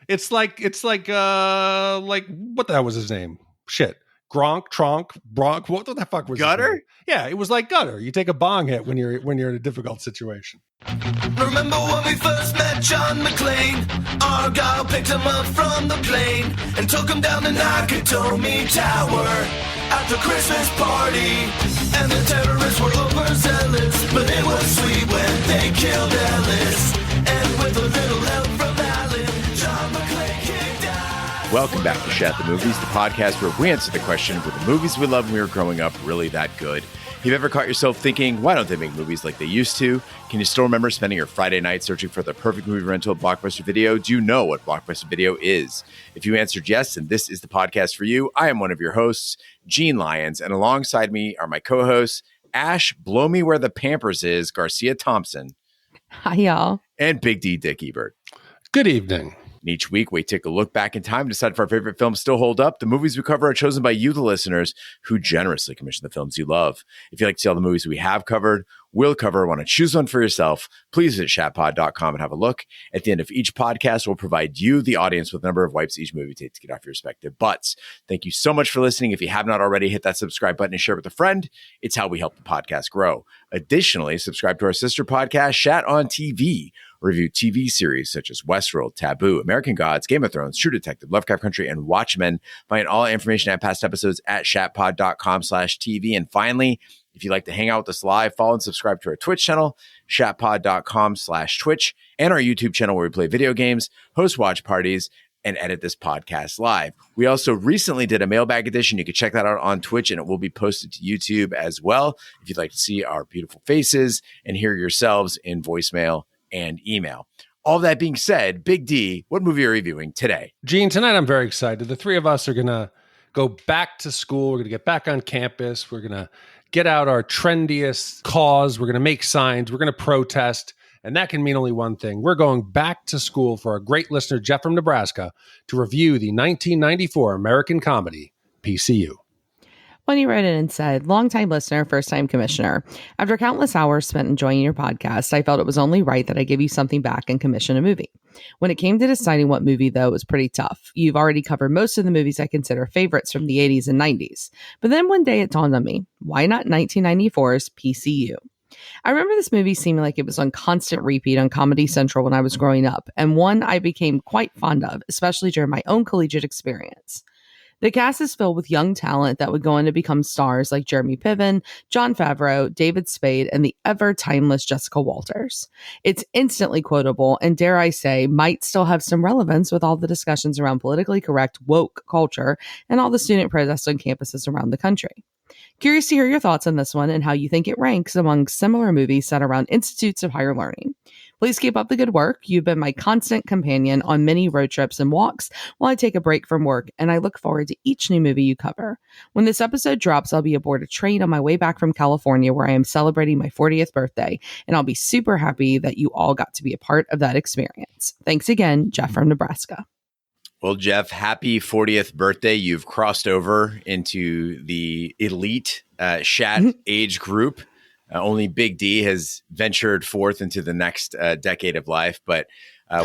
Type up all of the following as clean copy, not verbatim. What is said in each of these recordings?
It's like what the hell was his name? Shit. Bronk. What the fuck was Gutter? his name? Yeah, it was like Gutter. You take a bong hit when you're in a difficult situation. Remember when we first met John McClane? Argyle picked him up from the plane and took him down the Nakatomi Tower at the Christmas party. And the terrorists were overzealous, but it was sweet when they killed Ellis. And with a little help from Alan, John McClane kicked out. Welcome back to Shat the Movies, the podcast where we answer the question, were the movies we loved when we were growing up really that good? If you've ever caught yourself thinking, why don't they make movies like they used to? Can you still remember spending your Friday night searching for the perfect movie rental at Blockbuster Video? Do you know what Blockbuster Video is? If you answered yes, then this is the podcast for you. I am one of your hosts, Gene Lyons, and alongside me are my co-hosts, Ash, blow me where the Pampers is, Garcia Thompson. Hi, y'all. And Big D, Dick Ebert. Good evening. And each week, we take a look back in time to decide if our favorite films still hold up. The movies we cover are chosen by you, the listeners, who generously commission the films you love. If you'd like to see all the movies we have covered, will cover, want to choose one for yourself, please visit shatpod.com and have a look. At the end of each podcast, we'll provide you, the audience, with a number of wipes each movie takes to get off your respective butts. Thank you so much for listening. If you have not already, hit that subscribe button and share it with a friend. It's how we help the podcast grow. Additionally, subscribe to our sister podcast, Shat on TV. Review TV series such as Westworld, Taboo, American Gods, Game of Thrones, True Detective, Lovecraft Country, and Watchmen. Find all information and past episodes at shatpod.com/TV. And finally, if you'd like to hang out with us live, follow and subscribe to our Twitch channel, shatpod.com/Twitch, and our YouTube channel where we play video games, host watch parties, and edit this podcast live. We also recently did a mailbag edition. You can check that out on Twitch, and it will be posted to YouTube as well if you'd like to see our beautiful faces and hear yourselves in voicemail and email. All that being said, Big D, what movie are you reviewing today? Gene, tonight I'm very excited. The three of us are going to go back to school. We're going to get back on campus. We're going to get out our trendiest cause. We're going to make signs. We're going to protest. And that can mean only one thing. We're going back to school for a great listener, Jeff from Nebraska, to review the 1994 American comedy, PCU. When he wrote in and said, longtime listener, first-time commissioner, after countless hours spent enjoying your podcast, I felt it was only right that I give you something back and commission a movie. When it came to deciding what movie, though, it was pretty tough. You've already covered most of the movies I consider favorites from the 80s and 90s. But then one day it dawned on me, why not 1994's PCU? I remember this movie seeming like it was on constant repeat on Comedy Central when I was growing up, and one I became quite fond of, especially during my own collegiate experience. The cast is filled with young talent that would go on to become stars like Jeremy Piven, Jon Favreau, David Spade, and the ever-timeless Jessica Walters. It's instantly quotable and, dare I say, might still have some relevance with all the discussions around politically correct woke culture and all the student protests on campuses around the country. Curious to hear your thoughts on this one and how you think it ranks among similar movies set around institutes of higher learning. Please keep up the good work. You've been my constant companion on many road trips and walks while I take a break from work, and I look forward to each new movie you cover. When this episode drops, I'll be aboard a train on my way back from California where I am celebrating my 40th birthday, and I'll be super happy that you all got to be a part of that experience. Thanks again, Jeff from Nebraska. Well, Jeff, happy 40th birthday. You've crossed over into the elite Shat age group. Only Big D has ventured forth into the next decade of life, but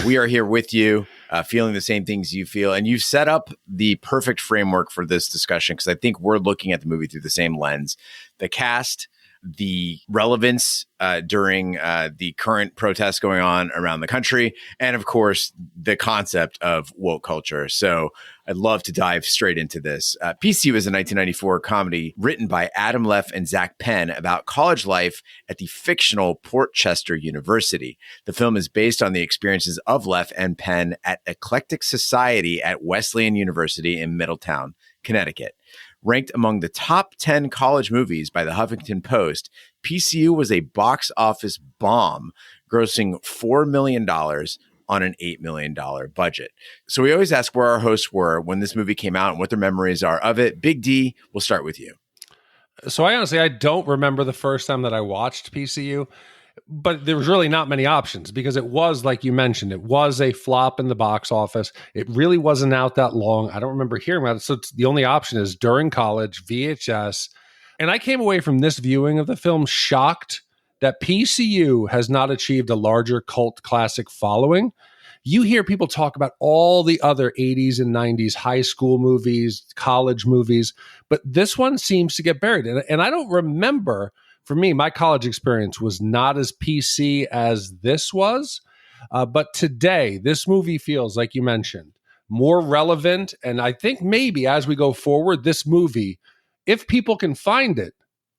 we are here with you, feeling the same things you feel. And you've set up the perfect framework for this discussion because I think we're looking at the movie through the same lens. The cast, the relevance during the current protests going on around the country, and of course, the concept of woke culture. So I'd love to dive straight into this. PCU is a 1994 comedy written by Adam Leff and Zach Penn about college life at the fictional Port Chester University. The film is based on the experiences of Leff and Penn at Eclectic Society at Wesleyan University in Middletown, Connecticut. Ranked among the top 10 college movies by the Huffington Post, PCU was a box office bomb, grossing $4 million on an $8 million budget. So we always ask where our hosts were when this movie came out and what their memories are of it. Big D, we'll start with you. So I don't remember the first time that I watched PCU. But there was really not many options because it was, like you mentioned, it was a flop in the box office. It really wasn't out that long. I don't remember hearing about it. So the only option is during college, VHS. And I came away from this viewing of the film shocked that PCU has not achieved a larger cult classic following. you hear people talk about all the other 80s and 90s high school movies, college movies, but this one seems to get buried. And I don't remember, for me, my college experience was not as PC as this was. But today, this movie feels, like you mentioned, more relevant. And I think maybe as we go forward, this movie, if people can find it,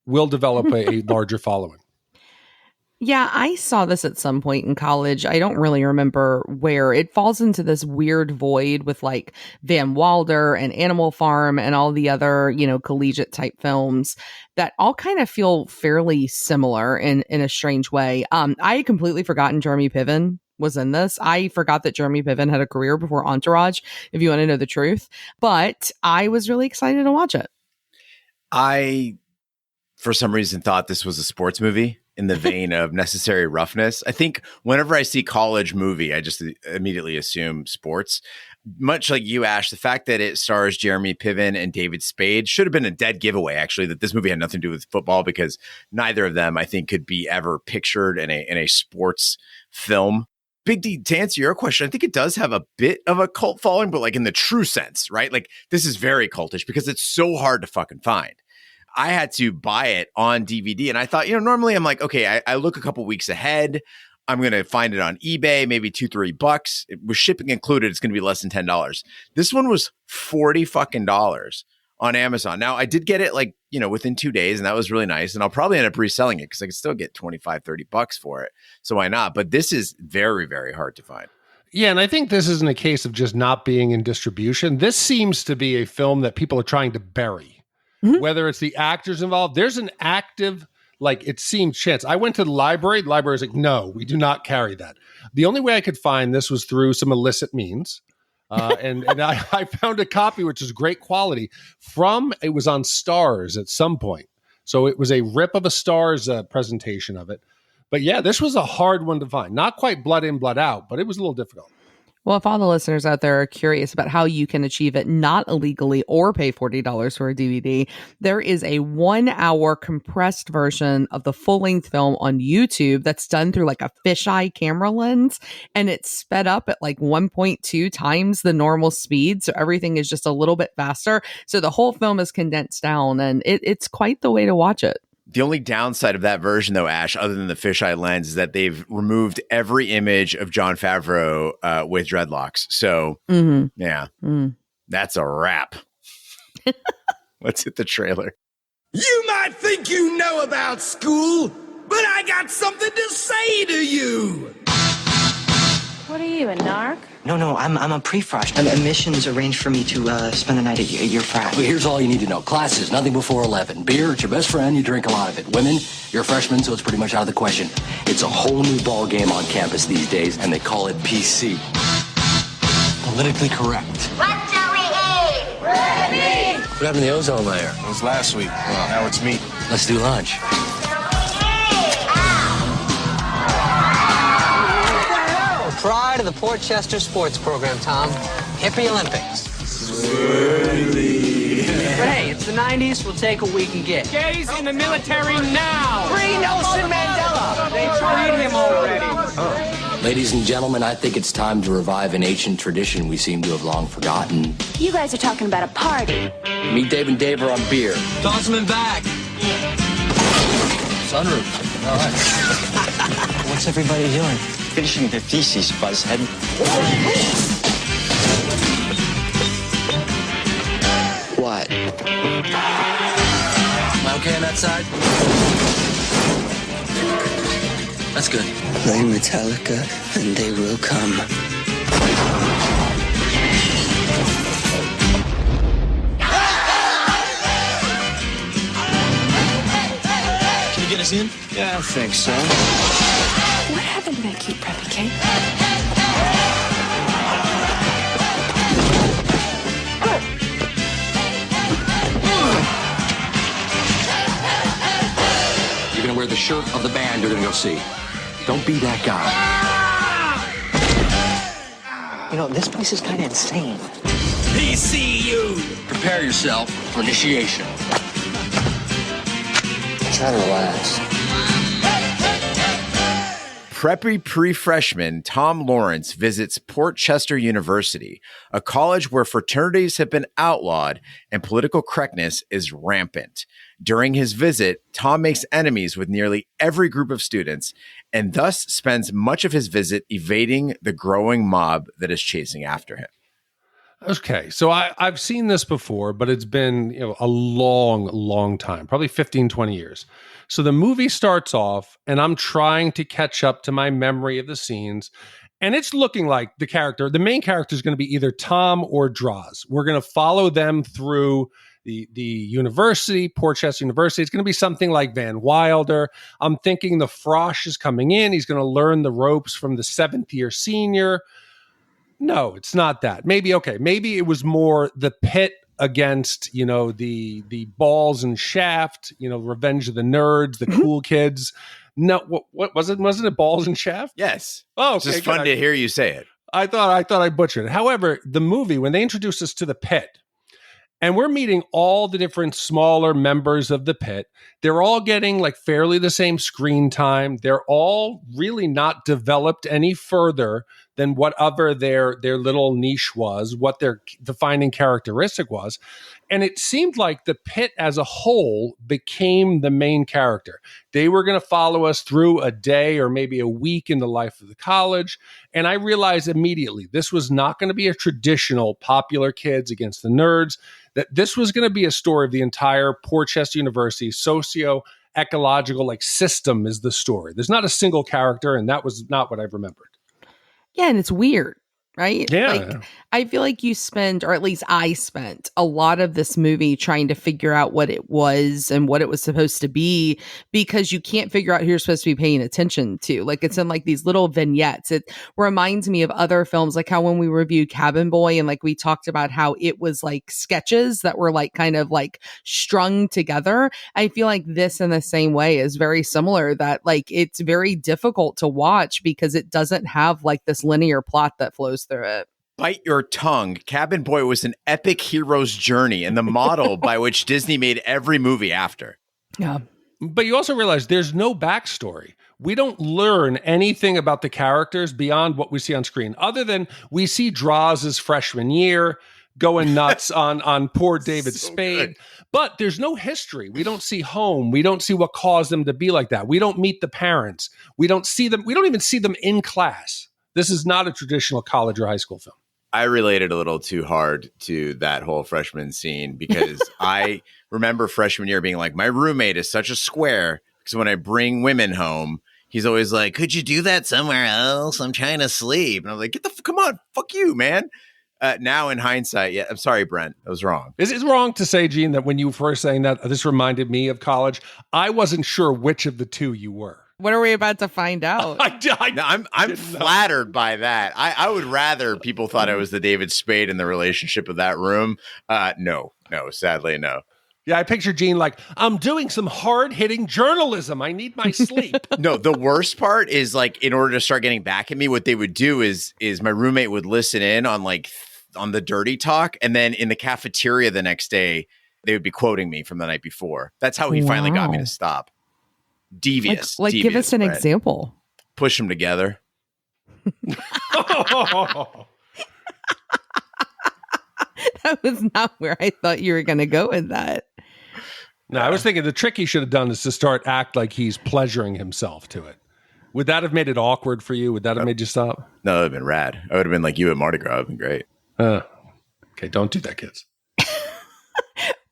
will develop a larger following. Yeah, I saw this at some point in college. I don't really remember where. It falls into this weird void with like Van Wilder and Animal Farm and all the other, collegiate type films that all kind of feel fairly similar in a strange way. I had completely forgotten Jeremy Piven was in this. I forgot that Jeremy Piven had a career before Entourage, if you want to know the truth. But I was really excited to watch it. I, for some reason, thought this was a sports movie in the vein of Necessary Roughness. I think whenever I see college movie, I just immediately assume sports. Much like you, Ash, the fact that it stars Jeremy Piven and David Spade should have been a dead giveaway, actually, that this movie had nothing to do with football, because neither of them, I think, could be ever pictured in a sports film. Big D, to answer your question, I think it does have a bit of a cult following, but like in the true sense, right? Like this is very cultish because it's so hard to fucking find. I had to buy it on DVD, and I thought, normally I'm like, okay, I look a couple weeks ahead. I'm going to find it on eBay, maybe $2-3. With shipping included, it's going to be less than $10. This one was $40 fucking on Amazon. Now, I did get it within 2 days, and that was really nice. And I'll probably end up reselling it because I could still get $25-30 for it. So why not? But this is very, very hard to find. Yeah, and I think this isn't a case of just not being in distribution. This seems to be a film that people are trying to bury. Mm-hmm. Whether it's the actors involved, there's an active, it seemed chance. I went to the library. The library was like, no, we do not carry that. The only way I could find this was through some illicit means. And I found a copy, which is great quality, it was on Stars at some point. So it was a rip of a Stars presentation of it. But yeah, this was a hard one to find. Not quite blood in, blood out, but it was a little difficult. Well, if all the listeners out there are curious about how you can achieve it not illegally or pay $40 for a DVD, there is a 1-hour compressed version of the full-length film on YouTube that's done through a fisheye camera lens, and it's sped up at 1.2 times the normal speed, so everything is just a little bit faster. So the whole film is condensed down, and it's quite the way to watch it. The only downside of that version, though, Ash, other than the fisheye lens, is that they've removed every image of Jon Favreau with dreadlocks. So, yeah, that's a wrap. Let's hit the trailer. You might think you know about school, but I got something to say to you. What are you, a narc? No, I'm a pre-frosh. Admissions arranged for me to spend the night at your frat. Well, here's all you need to know. Classes, nothing before 11. Beer, it's your best friend. You drink a lot of it. Women, you're a freshman, so it's pretty much out of the question. It's a whole new ball game on campus these days, and they call it PC. Politically correct. What shall we eat? What happened to the ozone layer? It was last week. Well, now it's meat. Let's do lunch. Pride of the Port Chester sports program, Tom. Hippie Olympics. But hey, it's the 90s. We'll take what we can get. Gays in the military now! Free Nelson Mandela! They tried him already. Oh. Ladies and gentlemen, I think it's time to revive an ancient tradition we seem to have long forgotten. You guys are talking about a party. Meet Dave and Dave are on beer. Toss them back. Sunroof. All right. What's everybody doing? Finishing their thesis, buzzhead. What? Am I okay on that side? That's good. Play Metallica and they will come. Can you get us in? Yeah, I think so. What happened to that cute preppy cake? You're gonna wear the shirt of the band you're gonna go see. Don't be that guy. This place is kind of insane. PCU! Prepare yourself for initiation. Try to relax. Preppy pre-freshman Tom Lawrence visits Port Chester University, a college where fraternities have been outlawed and political correctness is rampant. During his visit, Tom makes enemies with nearly every group of students and thus spends much of his visit evading the growing mob that is chasing after him. Okay, so I've seen this before, but it's been a long time, probably 15, 20 years. So the movie starts off, and I'm trying to catch up to my memory of the scenes, and it's looking like the main character is going to be either Tom or Draws. We're going to follow them through the university, Port Chester University. It's going to be something like Van Wilder. I'm thinking the Frosh is coming in. He's going to learn the ropes from the 7th-year senior. No, it's not that. Maybe it was more the pit against, the balls and shaft, Revenge of the Nerds, the cool kids. No, what was it? Wasn't it balls and shaft? Yes. Oh, it's just fun to hear you say it. I thought I butchered it. However, the movie, when they introduced us to the pit, and we're meeting all the different smaller members of the pit. They're all getting like fairly the same screen time. They're all really not developed any further than whatever their little niche was, what their defining characteristic was. And it seemed like the pit as a whole became the main character. They were going to follow us through a day or maybe a week in the life of the college. And I realized immediately this was not going to be a traditional popular kids against the nerds, that this was going to be a story of the entire Port Chester University socio-ecological system is the story. There's not a single character, and that was not what I remembered. Yeah, and it's weird, right? Yeah. I feel like you spend, or at least I spent, a lot of this movie trying to figure out what it was and what it was supposed to be, because you can't figure out who you're supposed to be paying attention to. It's in these little vignettes. It reminds me of other films, like how when we reviewed Cabin Boy and we talked about how it was sketches that were kind of strung together. I feel like this in the same way is very similar, that it's very difficult to watch because it doesn't have this linear plot that flows through it. Bite your tongue. Cabin Boy was an epic hero's journey and the model by which Disney made every movie after. Yeah. But you also realize there's no backstory. We don't learn anything about the characters beyond what we see on screen, other than we see Draws' freshman year going nuts on poor David Spade. Good. But there's no history. We don't see home. We don't see what caused them to be like that. We don't meet the parents. We don't see them. We don't even see them in class. This is not a traditional college or high school film. I related a little too hard to that whole freshman scene because I remember freshman year being like, my roommate is such a square because when I bring women home, he's always like, could you do that somewhere else? I'm trying to sleep. And I'm like, come on, fuck you, man. Now in hindsight, yeah, I'm sorry, Brent, I was wrong. Is it wrong to say, Gene, that when you were first saying that, this reminded me of college? I wasn't sure which of the two you were. What are we about to find out? I'm flattered by that. I would rather people thought I was the David Spade in the relationship of that room. No, sadly, no. Yeah, I picture Gene I'm doing some hard-hitting journalism. I need my sleep. No, the worst part is in order to start getting back at me, what they would do is my roommate would listen in on on the dirty talk, and then in the cafeteria the next day, they would be quoting me from the night before. That's how he finally got me to stop. Devious. Devious, give us an example. Push them together. That was not where I thought you were going to go with that. No, I was thinking the trick he should have done is to start act like he's pleasuring himself to it. Would that have made it awkward for you? Would that have made you stop? No, it would have been rad. I would have been like you at Mardi Gras. It would have been great. Okay, don't do that, kids.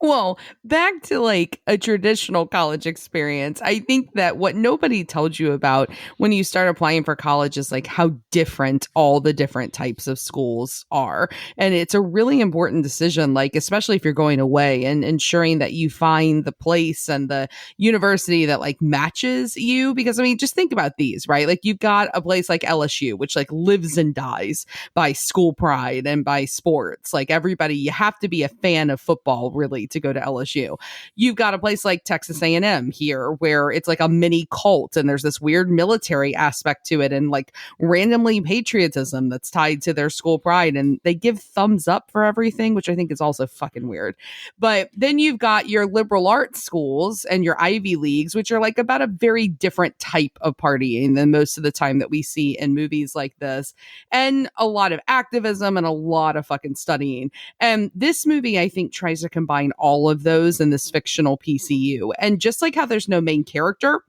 Well, back to a traditional college experience. I think that what nobody told you about when you start applying for college is how different all the different types of schools are. And it's a really important decision, especially if you're going away, and ensuring that you find the place and the university that matches you. Because just think about these, right? You've got a place like LSU, which lives and dies by school pride and by sports. Everybody, you have to be a fan of football really to go to LSU. You've got a place like Texas A&M here where it's like a mini cult and there's this weird military aspect to it and like randomly patriotism that's tied to their school pride, and they give thumbs up for everything, which I think is also fucking weird. But then you've got your liberal arts schools and your Ivy Leagues, which are like about a very different type of partying than most of the time that we see in movies like this, and a lot of activism and a lot of fucking studying. And this movie, I think, tries to combine all of those in this fictional PCU. And just like how there's no main character,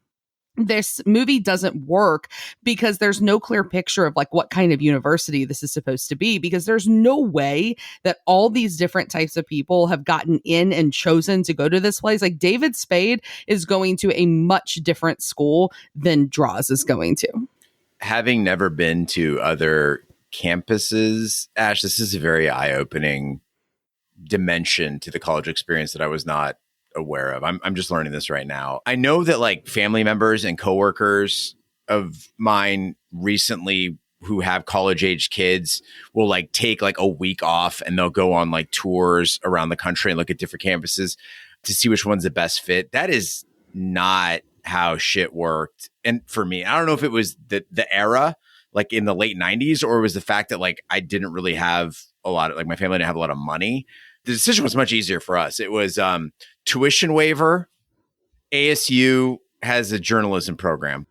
this movie doesn't work because there's no clear picture of like what kind of university this is supposed to be, because there's no way that all these different types of people have gotten in and chosen to go to this place. Like David Spade is going to a much different school than Draws is going to. Having never been to other campuses, Ash, this is a very eye-opening dimension to the college experience that I was not aware of. I'm just learning this right now. I know that like family members and coworkers of mine recently who have college age kids will like take like a week off and they'll go on like tours around the country and look at different campuses to see which one's the best fit. That is not how shit worked. And for me, I don't know if it was the era like in the late 90s or it was the fact that like I didn't really have a lot of like my family didn't have a lot of money. The decision was much easier for us. It was tuition waiver. ASU has a journalism program.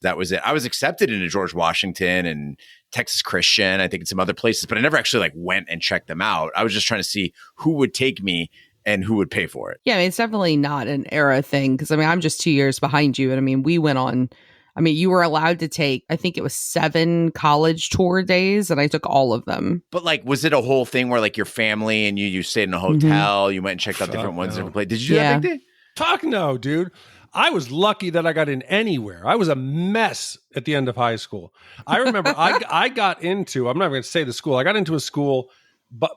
That was it. I was accepted into George Washington and Texas Christian, I think in some other places, but I never actually like went and checked them out. I was just trying to see who would take me and who would pay for it. Yeah, I mean, it's definitely not an era thing because I mean, I'm just 2 years behind you. And I mean, we went on, I mean, you were allowed to take, I think it was 7 college tour days, and I took all of them. But like, was it a whole thing where like your family and you stayed in a hotel, you went and checked out different ones, different places? Did you do that big day? Fuck no, dude. I was lucky that I got in anywhere. I was a mess at the end of high school. I remember I got into, I'm not going to say the school, I got into a school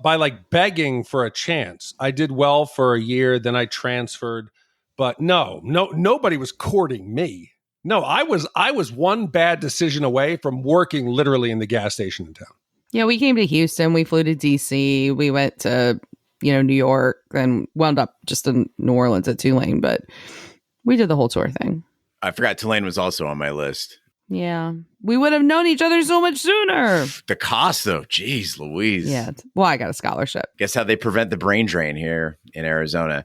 by like begging for a chance. I did well for a year, then I transferred. But nobody was courting me. No, I was one bad decision away from working literally in the gas station in town. Yeah, we came to Houston. We flew to DC. We went to, New York and wound up just in New Orleans at Tulane. But we did the whole tour thing. I forgot Tulane was also on my list. Yeah. We would have known each other so much sooner. The cost, though. Jeez Louise. Yeah. Well, I got a scholarship. Guess how they prevent the brain drain here in Arizona.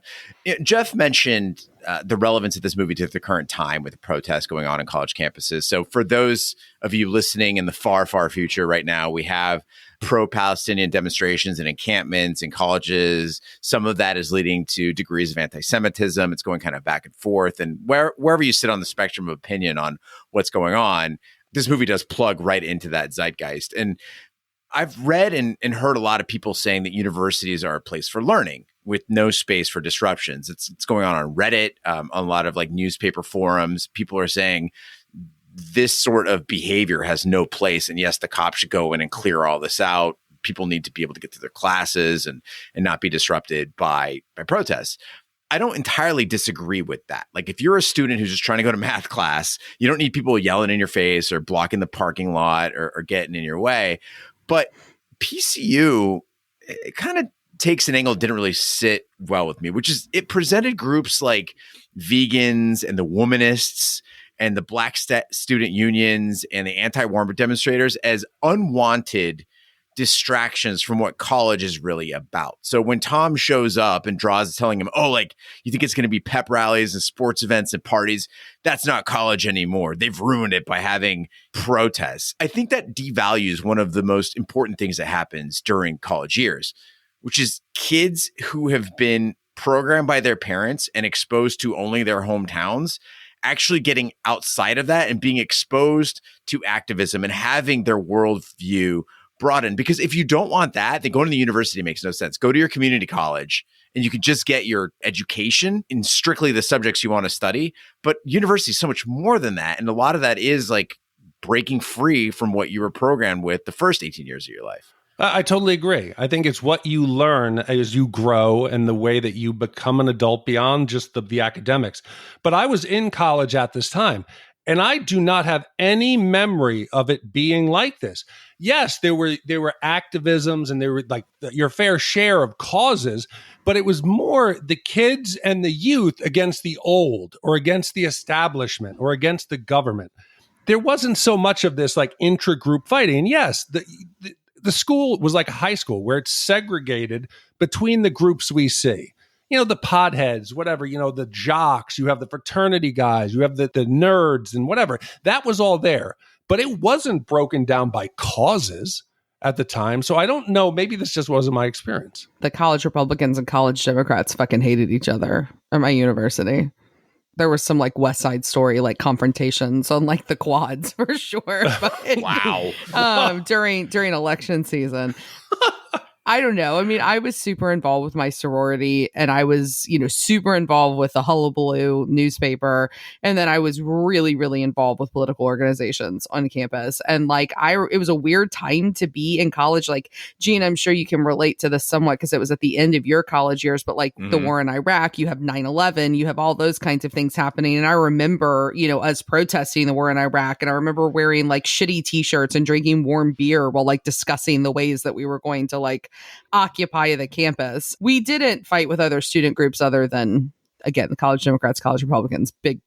Jeff mentioned the relevance of this movie to the current time with the protests going on in college campuses. So for those of you listening in the far, far future right now, we have pro-Palestinian demonstrations and encampments in colleges. Some of that is leading to degrees of anti-Semitism. It's going kind of back and forth. And wherever you sit on the spectrum of opinion on what's going on, this movie does plug right into that zeitgeist. And I've read and heard a lot of people saying that universities are a place for learning with no space for disruptions. It's going on Reddit, on a lot of like newspaper forums. People are saying this sort of behavior has no place. And yes, the cops should go in and clear all this out. People need to be able to get to their classes and not be disrupted by protests. I don't entirely disagree with that. Like if you're a student who's just trying to go to math class, you don't need people yelling in your face or blocking the parking lot or getting in your way. But PCU, it kind of takes an angle that didn't really sit well with me, which is it presented groups like vegans and the womanists and the black student unions and the anti-war demonstrators as unwanted distractions from what college is really about. So when Tom shows up and Draws is telling him, oh, like, you think it's going to be pep rallies and sports events and parties? That's not college anymore. They've ruined it by having protests. I think that devalues one of the most important things that happens during college years, which is kids who have been programmed by their parents and exposed to only their hometowns actually getting outside of that and being exposed to activism and having their worldview broadened. Because if you don't want that, then going to the university makes no sense. Go to your community college and you can just get your education in strictly the subjects you want to study. But university is so much more than that. And a lot of that is like breaking free from what you were programmed with the first 18 years of your life. I totally agree. I think it's what you learn as you grow and the way that you become an adult beyond just the academics. But I was in college at this time. And I do not have any memory of it being like this. Yes, there were activisms and there were like your fair share of causes, but it was more the kids and the youth against the old or against the establishment or against the government. There wasn't so much of this like intra-group fighting. And yes, the school was like a high school where it's segregated between the groups we see. You know, the potheads, whatever, you know, the jocks, you have the fraternity guys, you have the nerds and whatever. That was all there. But it wasn't broken down by causes at the time. So I don't know. Maybe this just wasn't my experience. The college Republicans and college Democrats fucking hated each other at my university. There was some like West Side Story, like confrontations on like the quads for sure. But, Wow. During election season. I don't know. I mean, I was super involved with my sorority and I was, you know, super involved with the Hullabaloo newspaper. And then I was really, really involved with political organizations on campus. And like, it was a weird time to be in college. Like, Gene, I'm sure you can relate to this somewhat because it was at the end of your college years, but like the war in Iraq, you have 9/11, you have all those kinds of things happening. And I remember, you know, us protesting the war in Iraq. And I remember wearing like shitty t-shirts and drinking warm beer while like discussing the ways that we were going to like occupy the campus. We didn't fight with other student groups other than, again, the college Democrats, college Republicans, big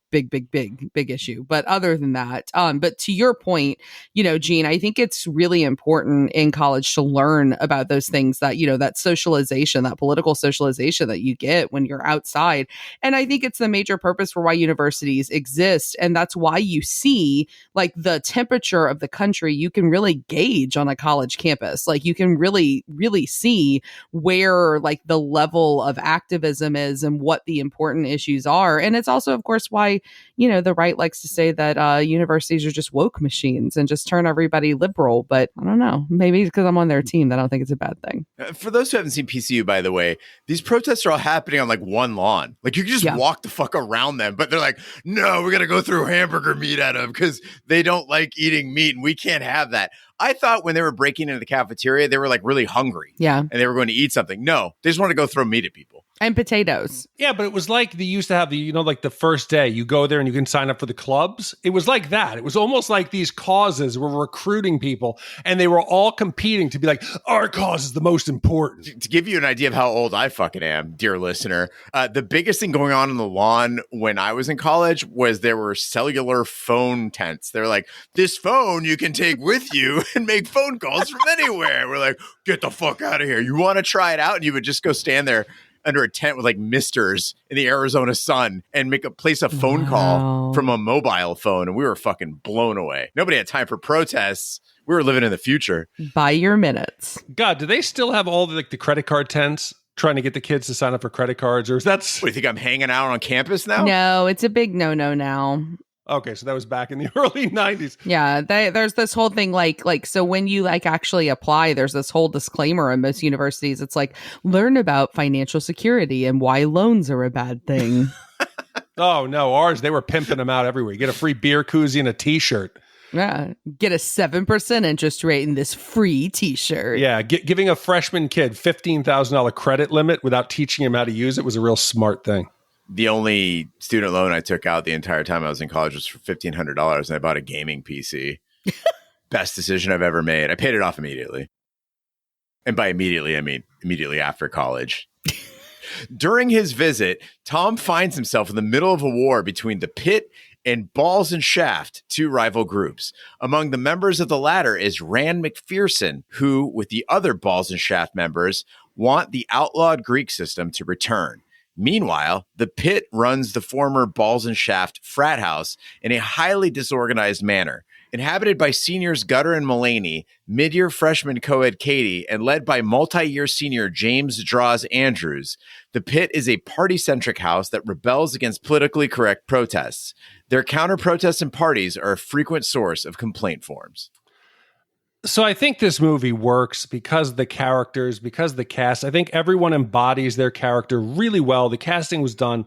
issue. But other than that, but to your point, you know, Gene, I think it's really important in college to learn about those things that, you know, that socialization, that political socialization that you get when you're outside. And I think it's the major purpose for why universities exist. And that's why you see like the temperature of the country, you can really gauge on a college campus. Like you can really, really see where like the level of activism is and what the important issues are. And it's also, of course, why, you know, the right likes to say that universities are just woke machines and just turn everybody liberal. But I don't know. Maybe because I'm on their team, I don't think it's a bad thing. For those who haven't seen PCU, by the way, these protests are all happening on like one lawn. Like you can just walk the fuck around them. But they're like, no, we're going to go throw hamburger meat at them because they don't like eating meat and we can't have that. I thought when they were breaking into the cafeteria, they were like really hungry. Yeah. And they were going to eat something. No, they just want to go throw meat at people. And potatoes. Yeah, but it was like they used to have the, you know, like the first day you go there and you can sign up for the clubs. It was like that. It was almost like these causes were recruiting people and they were all competing to be like, our cause is the most important. To give you an idea of how old I fucking am, dear listener, the biggest thing going on the lawn when I was in college was there were cellular phone tents. They're like, this phone you can take with you and make phone calls from anywhere. We're like, get the fuck out of here. You want to try it out? And you would just go stand there under a tent with like misters in the Arizona sun and place a phone call from a mobile phone. And we were fucking blown away. Nobody had time for protests. We were living in the future. Buy your minutes. God, do they still have all the credit card tents trying to get the kids to sign up for credit cards? Or is that... What, do you think I'm hanging out on campus now? No, it's a big no-no now. Okay, so that was back in the early 90s. Yeah, there's this whole thing like so when you like actually apply, there's this whole disclaimer in most universities. It's like, learn about financial security and why loans are a bad thing. Oh, no, ours, they were pimping them out everywhere. You get a free beer koozie and a t-shirt. Yeah, get a 7% interest rate in this free t-shirt. Yeah, giving a freshman kid $15,000 credit limit without teaching him how to use it was a real smart thing. The only student loan I took out the entire time I was in college was for $1,500, and I bought a gaming PC. Best decision I've ever made. I paid it off immediately. And by immediately, I mean immediately after college. During his visit, Tom finds himself in the middle of a war between the Pit and Balls and Shaft, two rival groups. Among the members of the latter is Rand McPherson, who, with the other Balls and Shaft members, want the outlawed Greek system to return. Meanwhile, the Pit runs the former Balls and Shaft frat house in a highly disorganized manner. Inhabited by seniors Gutter and Mulaney, mid-year freshman co-ed Katie, and led by multi-year senior James Draws Andrews, the Pit is a party-centric house that rebels against politically correct protests. Their counter-protests and parties are a frequent source of complaint forms. So I think this movie works because the characters, because the cast. I think everyone embodies their character really well. The casting was done,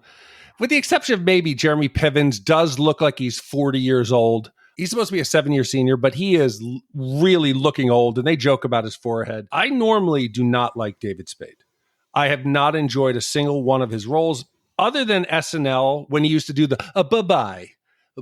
with the exception of maybe Jeremy Pivens, does look like he's 40 years old. He's supposed to be a 7-year senior, but he is really looking old, and they joke about his forehead. I normally do not like David Spade. I have not enjoyed a single one of his roles, other than SNL, when he used to do the bye-bye.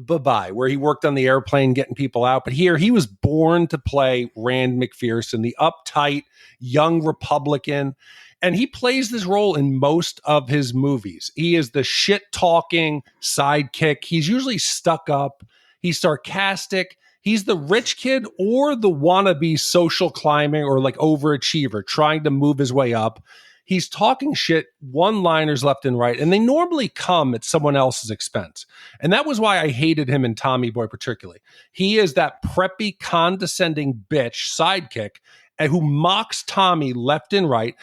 bye-bye, where he worked on the airplane getting people out. But here he was born to play Rand McPherson, the uptight young Republican. And he plays this role in most of his movies. He is the shit-talking sidekick. He's usually stuck up. He's sarcastic. He's the rich kid or the wannabe social climber or like overachiever trying to move his way up. He's talking shit, one-liners left and right, and they normally come at someone else's expense. And that was why I hated him in Tommy Boy particularly. He is that preppy, condescending bitch sidekick who mocks Tommy left and right.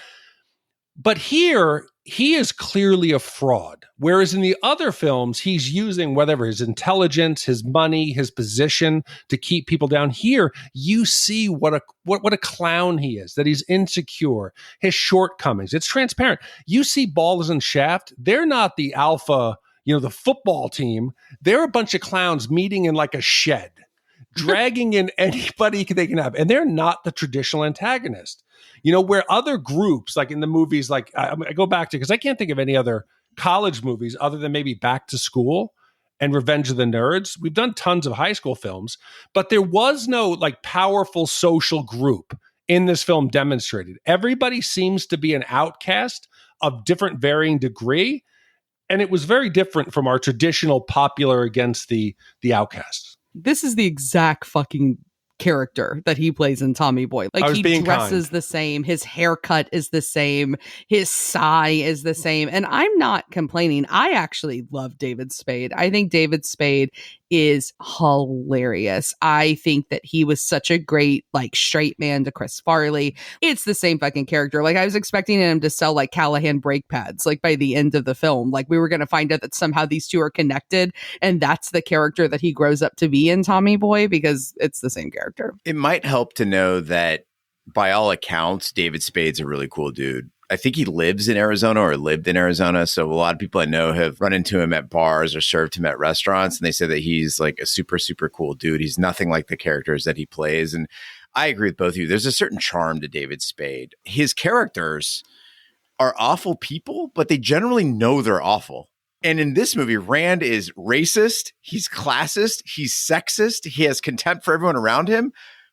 But here, he is clearly a fraud. Whereas in the other films, he's using whatever, his intelligence, his money, his position to keep people down. Here, you see what a clown he is, that he's insecure, his shortcomings. It's transparent. You see Ballers and Shaft, they're not the alpha, the football team. They're a bunch of clowns meeting in like a shed, dragging in anybody they can have. And they're not the traditional antagonist. Where other groups, like in the movies, like I go back to, because I can't think of any other college movies other than maybe Back to School and Revenge of the Nerds. We've done tons of high school films, but there was no like powerful social group in this film demonstrated. Everybody seems to be an outcast of different varying degree. And it was very different from our traditional popular against the outcasts. This is the exact fucking character that he plays in Tommy Boy. Like, he dresses the same, his haircut is the same, his sigh is the same, and I'm not complaining. I actually love David Spade. I think David Spade is hilarious. I think that he was such a great like straight man to Chris Farley. It's the same fucking character. Like, I was expecting him to sell like Callahan brake pads like by the end of the film. Like, we were going to find out that somehow these two are connected, and that's the character that he grows up to be in Tommy Boy, because it's the same character. It might help to know that by all accounts, David Spade's a really cool dude. I think he lives in Arizona or lived in Arizona. So a lot of people I know have run into him at bars or served him at restaurants. And they say that he's like a super, super cool dude. He's nothing like the characters that he plays. And I agree with both of you. There's a certain charm to David Spade. His characters are awful people, but they generally know they're awful. And in this movie, Rand is racist. He's classist. He's sexist. He has contempt for everyone around him.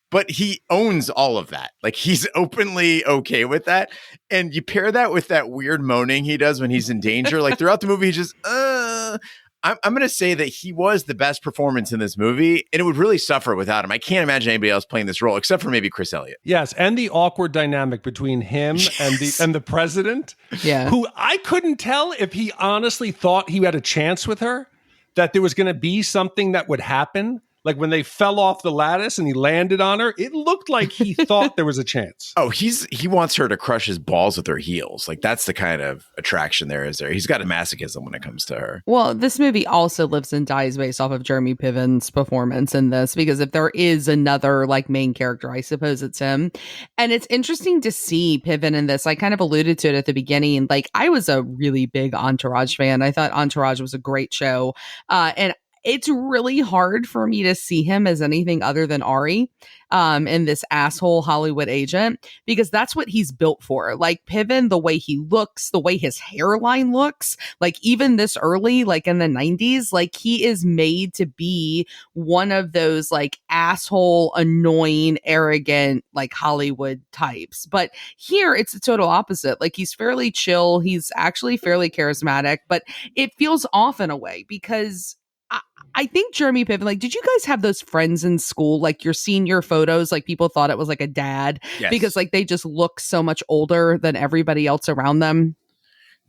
But he owns all of that. Like, he's openly okay with that. And you pair that with that weird moaning he does when he's in danger. Like, throughout the movie, he just, I'm going to say that he was the best performance in this movie, and it would really suffer without him. I can't imagine anybody else playing this role, except for maybe Chris Elliott. Yes, and the awkward dynamic between him and the president, who I couldn't tell if he honestly thought he had a chance with her, that there was going to be something that would happen. Like when they fell off the lattice and he landed on her, it looked like he thought there was a chance. Oh, he wants her to crush his balls with her heels. Like, that's the kind of attraction there is there. He's got a masochism when it comes to her. Well, this movie also lives and dies based off of Jeremy Piven's performance in this, because if there is another like main character, I suppose it's him. And it's interesting to see Piven in this. I kind of alluded to it at the beginning. Like, I was a really big Entourage fan. I thought Entourage was a great show. And it's really hard for me to see him as anything other than Ari in this asshole Hollywood agent, because that's what he's built for. Like, Piven, the way he looks, the way his hairline looks, like even this early, like in the 90s, like he is made to be one of those like asshole, annoying, arrogant, like Hollywood types. But here it's the total opposite. Like, he's fairly chill. He's actually fairly charismatic, but it feels off in a way, because I think Jeremy Piven, like, did you guys have those friends in school, like your senior photos, like people thought it was like a dad because like they just look so much older than everybody else around them?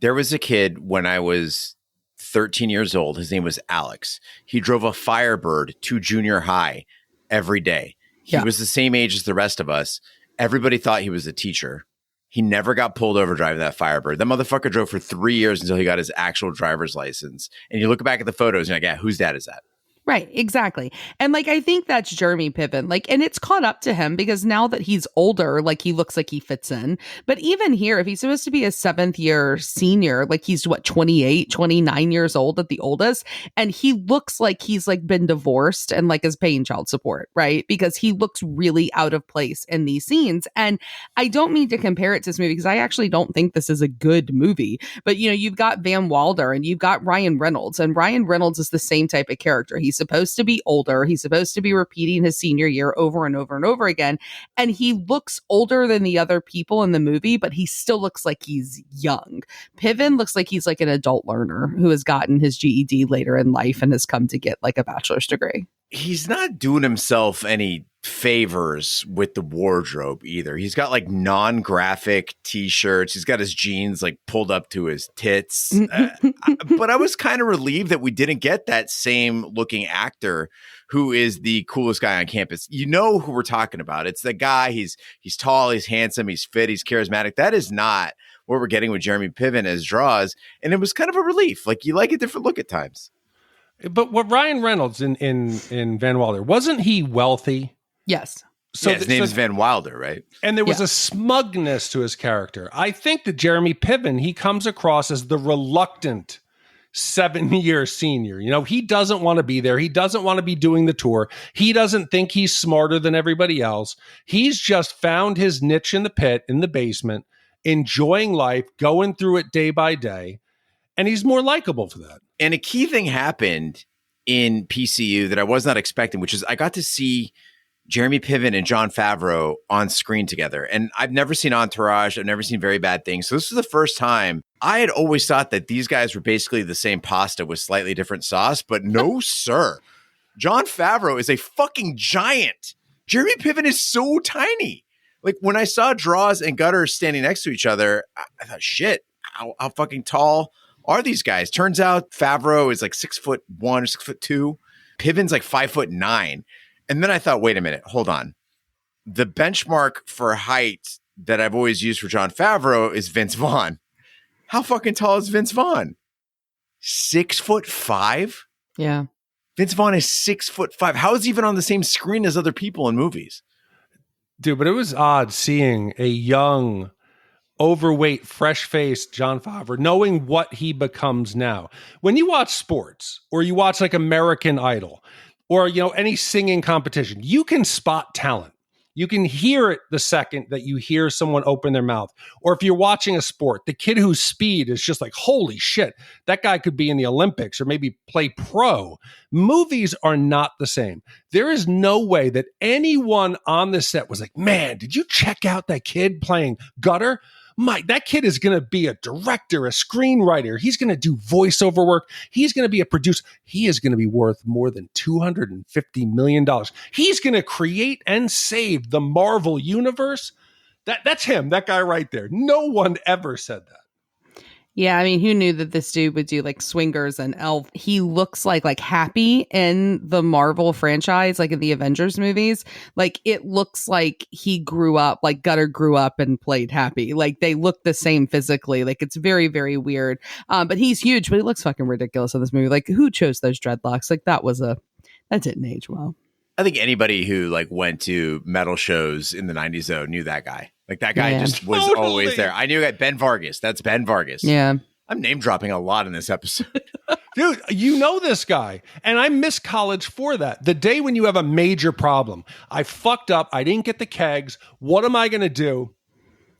There was a kid when I was 13 years old. His name was Alex. He drove a Firebird to junior high every day. He was the same age as the rest of us. Everybody thought he was a teacher. He never got pulled over driving that Firebird. That motherfucker drove for 3 years until he got his actual driver's license. And you look back at the photos and you're like, yeah, whose dad is that? Right, exactly. And like, I think that's Jeremy Piven. Like, and it's caught up to him because now that he's older, like he looks like he fits in. But even here, if he's supposed to be a 7th year senior, like he's 28, 29 years old at the oldest. And he looks like he's like been divorced and like is paying child support, right? Because he looks really out of place in these scenes. And I don't mean to compare it to this movie, because I actually don't think this is a good movie. But, you know, you've got Van Wilder and you've got Ryan Reynolds, and Ryan Reynolds is the same type of character. He's He's supposed to be older. He's supposed to be repeating his senior year over and over and over again. And he looks older than the other people in the movie, but he still looks like he's young. Piven looks like he's like an adult learner who has gotten his GED later in life and has come to get like a bachelor's degree. He's not doing himself any favors with the wardrobe either. He's got like non-graphic t-shirts. He's got his jeans like pulled up to his tits. But I was kind of relieved that we didn't get that same looking actor who is the coolest guy on campus. You know who we're talking about. It's the guy. He's tall, he's handsome, he's fit, he's charismatic. That is not what we're getting with Jeremy Piven as draws. And it was kind of a relief. Like, you like a different look at times. But what Ryan Reynolds in Van Wilder, wasn't he wealthy? Yes. So his name is Van Wilder, right? And there was a smugness to his character. I think that Jeremy Piven, he comes across as the reluctant 7-year senior. You know, he doesn't want to be there. He doesn't want to be doing the tour. He doesn't think he's smarter than everybody else. He's just found his niche in the pit, in the basement, enjoying life, going through it day by day. And he's more likable for that. And a key thing happened in PCU that I was not expecting, which is I got to see Jeremy Piven and Jon Favreau on screen together. And I've never seen Entourage. I've never seen Very Bad Things. So this was the first time. I had always thought that these guys were basically the same pasta with slightly different sauce, but no, sir. Jon Favreau is a fucking giant. Jeremy Piven is so tiny. Like, when I saw Draws and Gutter standing next to each other, I thought, shit, how fucking tall are these guys? Turns out Favreau is like 6'1" or 6'2". Piven's like 5'9". And then I thought, wait a minute, hold on. The benchmark for height that I've always used for Jon Favreau is Vince Vaughn. How fucking tall is Vince Vaughn? 6'5"? Yeah. Vince Vaughn is 6'5". How is he even on the same screen as other people in movies? Dude, but it was odd seeing a young, overweight, fresh-faced Jon Favreau, knowing what he becomes now. When you watch sports, or you watch like American Idol, or, you know, any singing competition, you can spot talent. You can hear it the second that you hear someone open their mouth. Or if you're watching a sport, the kid whose speed is just like, holy shit, that guy could be in the Olympics or maybe play pro. Movies are not the same. There is no way that anyone on the set was like, man, did you check out that kid playing Gutter? Mike, that kid is going to be a director, a screenwriter. He's going to do voiceover work. He's going to be a producer. He is going to be worth more than $250 million. He's going to create and save the Marvel universe. That's him, that guy right there. No one ever said that. Yeah, I mean, who knew that this dude would do like Swingers and Elf? He looks like Happy in the Marvel franchise, like in the Avengers movies. Like, it looks like he grew up, like Gutter grew up and played Happy. Like, they look the same physically. Like, it's very, very weird. But he's huge, but he looks fucking ridiculous in this movie. Like, who chose those dreadlocks? Like, that didn't age well. I think anybody who like went to metal shows in the 90s though knew that guy. Like, that guy just was always there. I knew that Ben Vargas. That's Ben Vargas. Yeah. I'm name dropping a lot in this episode. Dude, you know this guy. And I miss college for that. The day when you have a major problem. I fucked up. I didn't get the kegs. What am I going to do?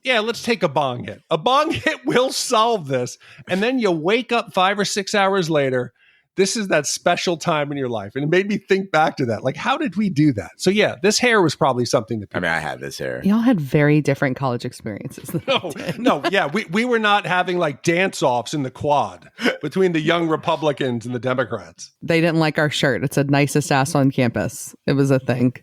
Yeah, let's take a bong hit. A bong hit will solve this. And then you wake up 5 or 6 hours later. This is that special time in your life. And it made me think back to that. Like, how did we do that? So yeah, this hair was probably something that I had this hair. Y'all had very different college experiences. No, yeah. We were not having like dance-offs in the quad between the young Republicans and the Democrats. They didn't like our shirt. It said nicest ass on campus. It was a thing.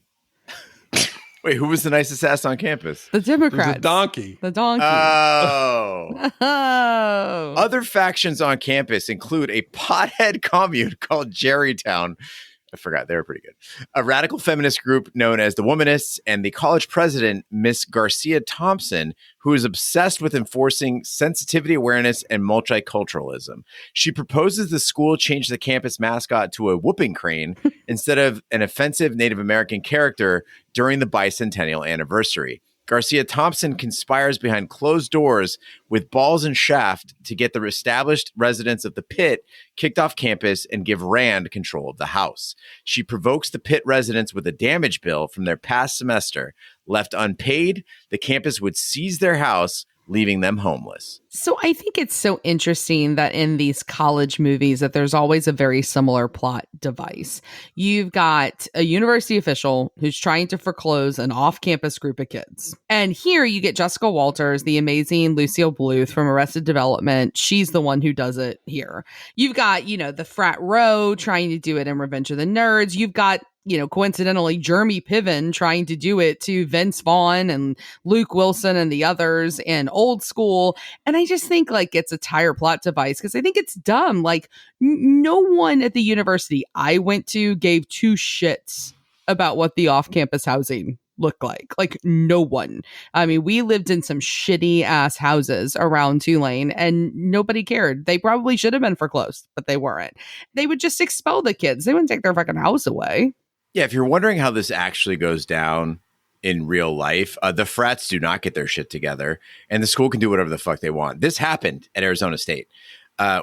Wait, who was the nicest ass on campus? The Democrats. It was a donkey. The donkey. Oh. Oh. Other factions on campus include a pothead commune called Jerrytown. I forgot. They were pretty good. A radical feminist group known as the Womanists, and the college president, Miss Garcia Thompson, who is obsessed with enforcing sensitivity awareness and multiculturalism. She proposes the school change the campus mascot to a whooping crane instead of an offensive Native American character during the bicentennial anniversary. Garcia Thompson conspires behind closed doors with balls and shaft to get the established residents of the pit kicked off campus and give Rand control of the house. She provokes the pit residents with a damage bill from their past semester. Left unpaid, the campus would seize their house, leaving them homeless. So I think it's so interesting that in these college movies that there's always a very similar plot device. You've got a university official who's trying to foreclose an off-campus group of kids. And here you get Jessica Walters, the amazing Lucille Bluth from Arrested Development. She's the one who does it here. You've got, the frat row trying to do it in Revenge of the Nerds. You've got coincidentally, Jeremy Piven trying to do it to Vince Vaughn and Luke Wilson and the others in Old School. And I just think it's a tire plot device because I think it's dumb. No one at the university I went to gave two shits about what the off-campus housing looked like. No one. I mean, we lived in some shitty ass houses around Tulane and nobody cared. They probably should have been foreclosed, but they weren't. They would just expel the kids. They wouldn't take their fucking house away. Yeah, if you're wondering how this actually goes down in real life, the frats do not get their shit together, and the school can do whatever the fuck they want. This happened at Arizona State.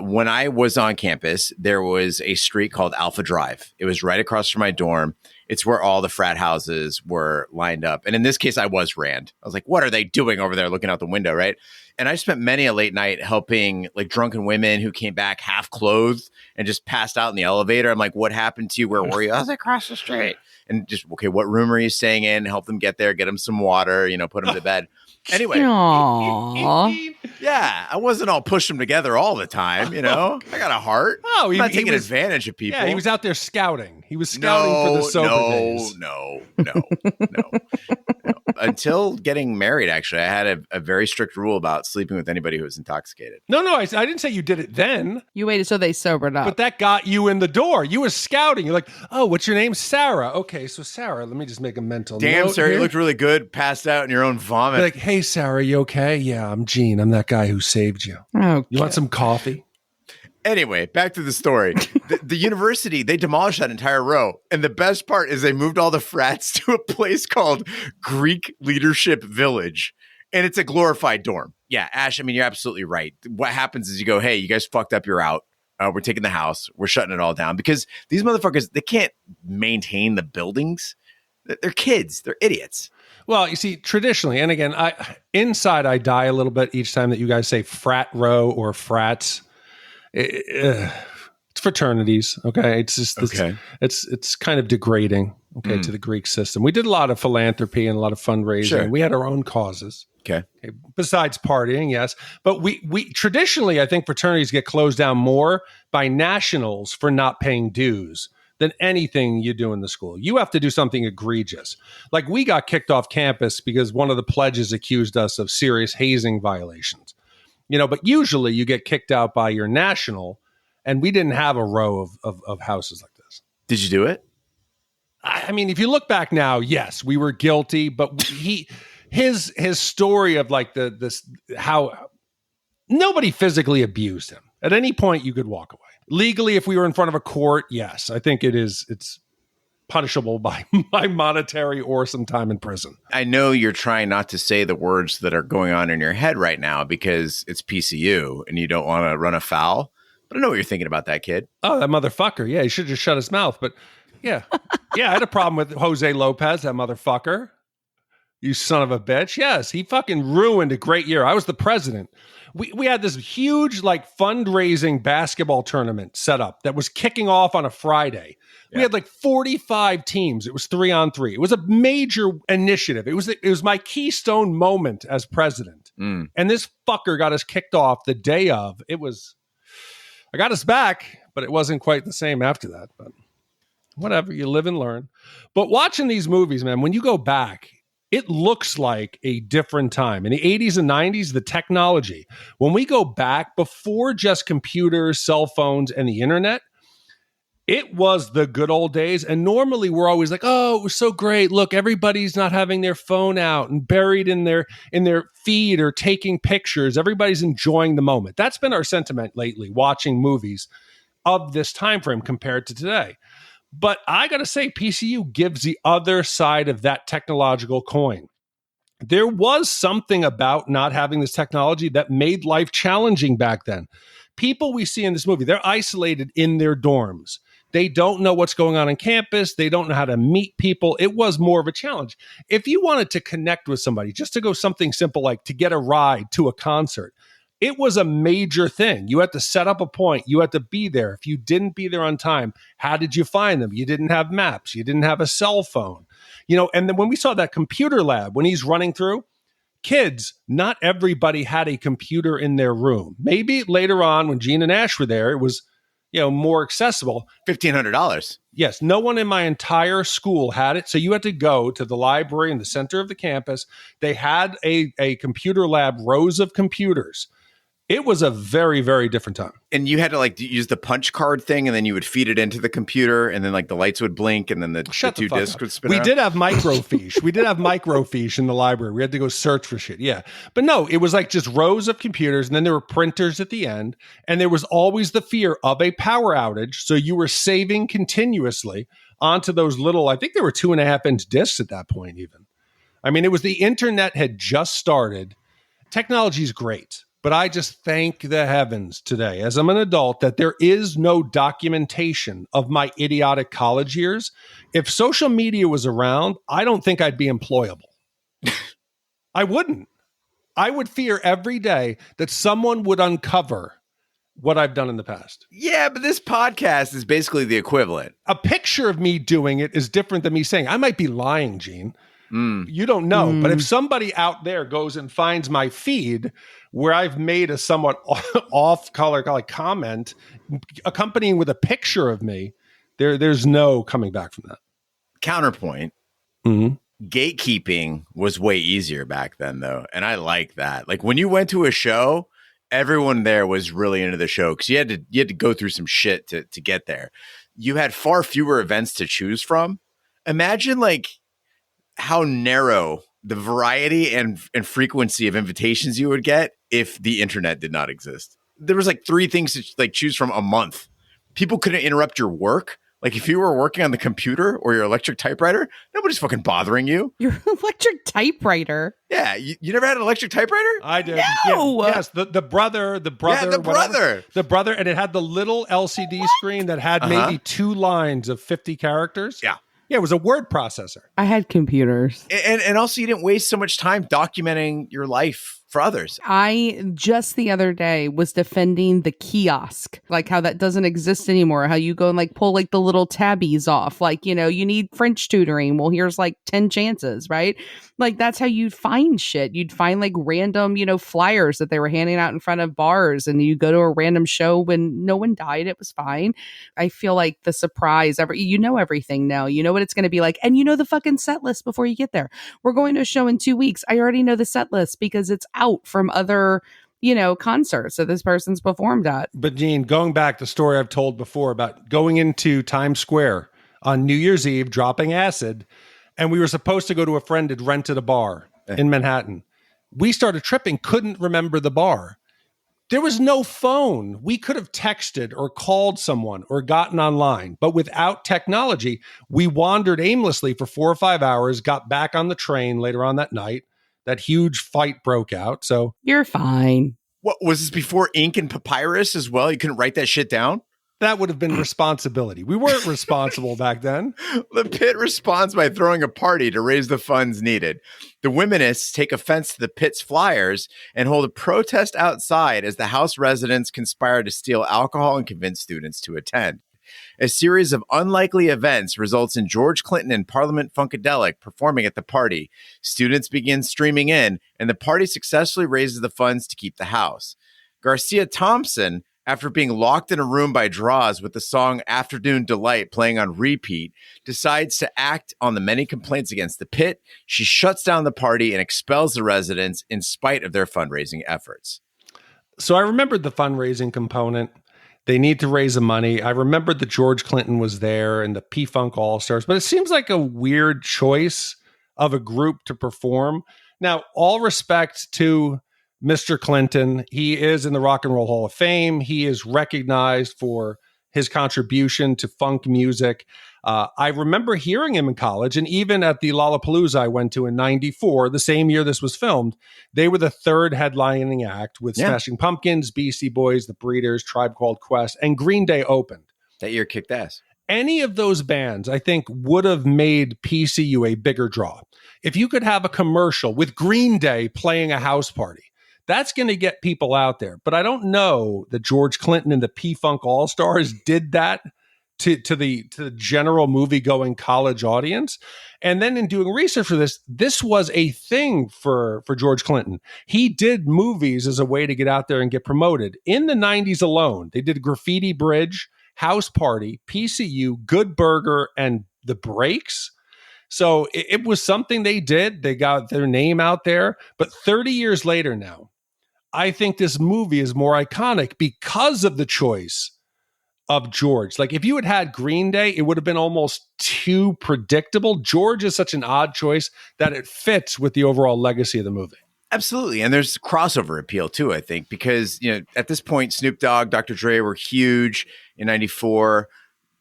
When I was on campus, there was a street called Alpha Drive. It was right across from my dorm. It's where all the frat houses were lined up. And in this case, I was Rand. I was like, what are they doing over there looking out the window, right? And I spent many a late night helping drunken women who came back half clothed and just passed out in the elevator. I'm like, what happened to you? Where were you? I was across the street. And just, okay, what room are you staying in? Help them get there, get them some water, put them to bed. Anyway, yeah, I wasn't all push them together all the time, I got a heart. Oh, I'm not taking advantage of people. Yeah, he was out there scouting. He was scouting for the sober days. No. Until getting married, actually, I had a very strict rule about sleeping with anybody who was intoxicated. No, I didn't say you did it then. You waited till they sobered up. But that got you in the door. You were scouting. You're like, oh, what's your name? Sarah. Okay, so Sarah, let me just make a mental note. Damn, Sarah, here. you looked really good, passed out in your own vomit. Like, hey, Sarah, you okay? Yeah, I'm Gene. I'm that guy who saved you. Okay. You want some coffee? Anyway, back to the story. The university, they demolished that entire row. And the best part is they moved all the frats to a place called Greek Leadership Village. And it's a glorified dorm. Yeah, Ash, I mean, you're absolutely right. What happens is you go, hey, you guys fucked up, you're out. We're taking the house. We're shutting it all down. Because these motherfuckers, they can't maintain the buildings. They're kids. They're idiots. Well, you see, traditionally, and again, I die a little bit each time that you guys say frat row or frats. It's fraternities, okay? It's just it's kind of degrading, okay, to the Greek system. We did a lot of philanthropy and a lot of fundraising. Sure. We had our own causes. Okay. Besides partying, yes. But we traditionally, I think fraternities get closed down more by nationals for not paying dues than anything you do in the school. You have to do something egregious. Like we got kicked off campus because one of the pledges accused us of serious hazing violations. But usually you get kicked out by your national, and we didn't have a row of houses like this. Did you do it? I mean, if you look back now, yes, we were guilty, but his story of how nobody physically abused him. At any point you could walk away. Legally, if we were in front of a court, yes, I think it's punishable by monetary or some time in prison. I know you're trying not to say the words that are going on in your head right now because it's PCU and you don't want to run afoul, but I know what you're thinking about that kid. Oh, that motherfucker. Yeah, he should just shut his mouth. But yeah, I had a problem with Jose Lopez, that motherfucker. You son of a bitch. Yes, he fucking ruined a great year. I was the president. We had this huge fundraising basketball tournament set up that was kicking off on a Friday. Yeah. We had 45 teams. It was 3-on-3. It was a major initiative. It was my keystone moment as president. And this fucker got us kicked off the day of. I got us back, but it wasn't quite the same after that. But whatever, you live and learn. But watching these movies, man, when you go back, it looks like a different time. In the 80s and 90s, the technology, when we go back before just computers, cell phones, and the internet, it was the good old days. And normally we're always like, oh, it was so great. Look, everybody's not having their phone out and buried in their feed or taking pictures. Everybody's enjoying the moment. That's been our sentiment lately, watching movies of this time frame compared to today. But I got to say, PCU gives the other side of that technological coin. There was something about not having this technology that made life challenging back then. People we see in this movie, they're isolated in their dorms. They don't know what's going on campus. They don't know how to meet people. It was more of a challenge. If you wanted to connect with somebody, just to go something simple like to get a ride to a concert, It was a major thing. You had to set up a point. You had to be there. If you didn't be there on time, how did you find them? You didn't have maps. You didn't have a cell phone. And then when we saw that computer lab, when he's running through, kids, not everybody had a computer in their room. Maybe later on when Gene and Ash were there, it was, more accessible. $1,500. Yes, no one in my entire school had it. So you had to go to the library in the center of the campus. They had a computer lab, rows of computers. It was a very, very different time. And you had to use the punch card thing, and then you would feed it into the computer, and then the lights would blink, and then the two discs would spin. We did have microfiche. We did have microfiche in the library. We had to go search for shit. Yeah. But no, it was just rows of computers, and then there were printers at the end, and there was always the fear of a power outage. So you were saving continuously onto those little, I think there were 2.5-inch discs at that point even. I mean, it was the internet had just started. Technology is great. But I just thank the heavens today, as I'm an adult, that there is no documentation of my idiotic college years. If social media was around, I don't think I'd be employable. I wouldn't. I would fear every day that someone would uncover what I've done in the past. Yeah, but this podcast is basically the equivalent. A picture of me doing it is different than me saying, I might be lying, Gene. You don't know. But if somebody out there goes and finds my feed where I've made a somewhat off-color comment accompanying with a picture of me, there's no coming back from that. Counterpoint. Gatekeeping was way easier back then, though. And I like that. When you went to a show, everyone there was really into the show because you had to go through some shit to get there. You had far fewer events to choose from. Imagine how narrow the variety and frequency of invitations you would get if the internet did not exist. There was 3 things to choose from a month. People couldn't interrupt your work. If you were working on the computer or your electric typewriter, nobody's fucking bothering you. Your electric typewriter? Yeah. You never had an electric typewriter? I did. No! Yeah, yes. The brother. Yeah, the whatever. brother. The brother. And it had the little LCD screen that had maybe 2 lines of 50 characters. Yeah. Yeah, it was a word processor. I had computers. And also you didn't waste so much time documenting your life for others. I just the other day was defending the kiosk, how that doesn't exist anymore. How you go and pull the little tabbies off. You need French tutoring. Well, here's 10 chances, right? That's how you'd find shit. You'd find random, flyers that they were handing out in front of bars, and you go to a random show when no one died. It was fine. I feel like the surprise, everything now. You know what it's going to be like. And the fucking set list before you get there. We're going to a show in 2 weeks. I already know the set list because it's out from other, concerts that this person's performed at. But Gene, going back to the story I've told before about going into Times Square on New Year's Eve, dropping acid, and we were supposed to go to a friend who'd rented a bar in Manhattan. We started tripping, couldn't remember the bar. There was no phone. We could have texted or called someone or gotten online, but without technology, we wandered aimlessly for 4 or 5 hours, got back on the train later on that night. That huge fight broke out. So you're fine. What was this before ink and papyrus as well? You couldn't write that shit down? That would have been responsibility. We weren't responsible back then. The pit responds by throwing a party to raise the funds needed. The womanists take offense to the pit's flyers and hold a protest outside as the house residents conspire to steal alcohol and convince students to attend. A series of unlikely events results in George Clinton and Parliament Funkadelic performing at the party. Students begin streaming in, and the party successfully raises the funds to keep the house. Garcia Thompson, after being locked in a room by Draws with the song Afternoon Delight playing on repeat, decides to act on the many complaints against the pit. She shuts down the party and expels the residents in spite of their fundraising efforts. So I remembered the fundraising component. They need to raise the money. I remembered that George Clinton was there and the P-Funk All-Stars, but it seems like a weird choice of a group to perform. Now, all respect to Mr. Clinton. He is in the Rock and Roll Hall of Fame. He is recognized for his contribution to funk music. I remember hearing him in college, and even at the Lollapalooza I went to in '94, the same year this was filmed, they were the third headlining act with Smashing Pumpkins, Beastie Boys, The Breeders, Tribe Called Quest, and Green Day opened. That year kicked ass. Any of those bands, I think, would have made PCU a bigger draw. If you could have a commercial with Green Day playing a house party, That's going to get people out there. But I don't know that George Clinton and the P-Funk All-Stars did that to the general movie-going college audience. And then in doing research for this was a thing for George Clinton. He did movies as a way to get out there and get promoted. In the 90s alone, they did Graffiti Bridge, House Party, PCU, Good Burger, and The Breaks. So it was something they did. They got their name out there. But 30 years later now, I think this movie is more iconic because of the choice of George. Like if you had Green Day, it would have been almost too predictable. George is such an odd choice that it fits with the overall legacy of the movie. Absolutely. And there's crossover appeal too, I think, because, at this point, Snoop Dogg, Dr. Dre were huge in 94,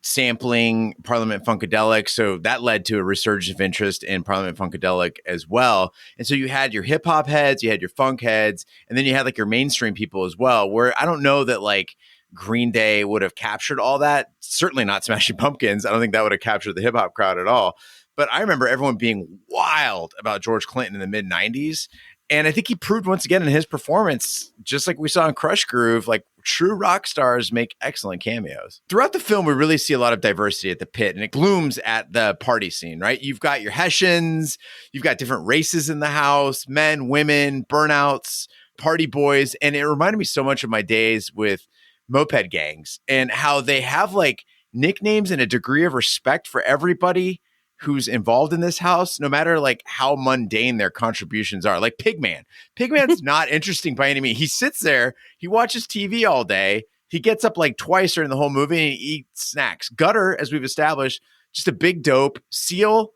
sampling Parliament Funkadelic. So that led to a resurgence of interest in Parliament Funkadelic as well. And so you had your hip hop heads, you had your funk heads, and then you had like your mainstream people as well, where I don't know that like Green Day would have captured all that. Certainly not Smashing Pumpkins. I don't think that would have captured the hip hop crowd at all. But I remember everyone being wild about George Clinton in the mid 90s. And I think he proved once again in his performance, just like we saw in Crush Groove, like true rock stars make excellent cameos. Throughout the film, we really see a lot of diversity at the pit, and it blooms at the party scene, right? You've got your Hessians, you've got different races in the house, men, women, burnouts, party boys. And it reminded me so much of my days with moped gangs and how they have like nicknames and a degree of respect for everybody who's involved in this house, no matter like how mundane their contributions are. Like Pigman. Pigman's not interesting by any means. He sits there, he watches TV all day. He gets up like twice during the whole movie and he eats snacks. Gutter, as we've established, just a big dope. Seal,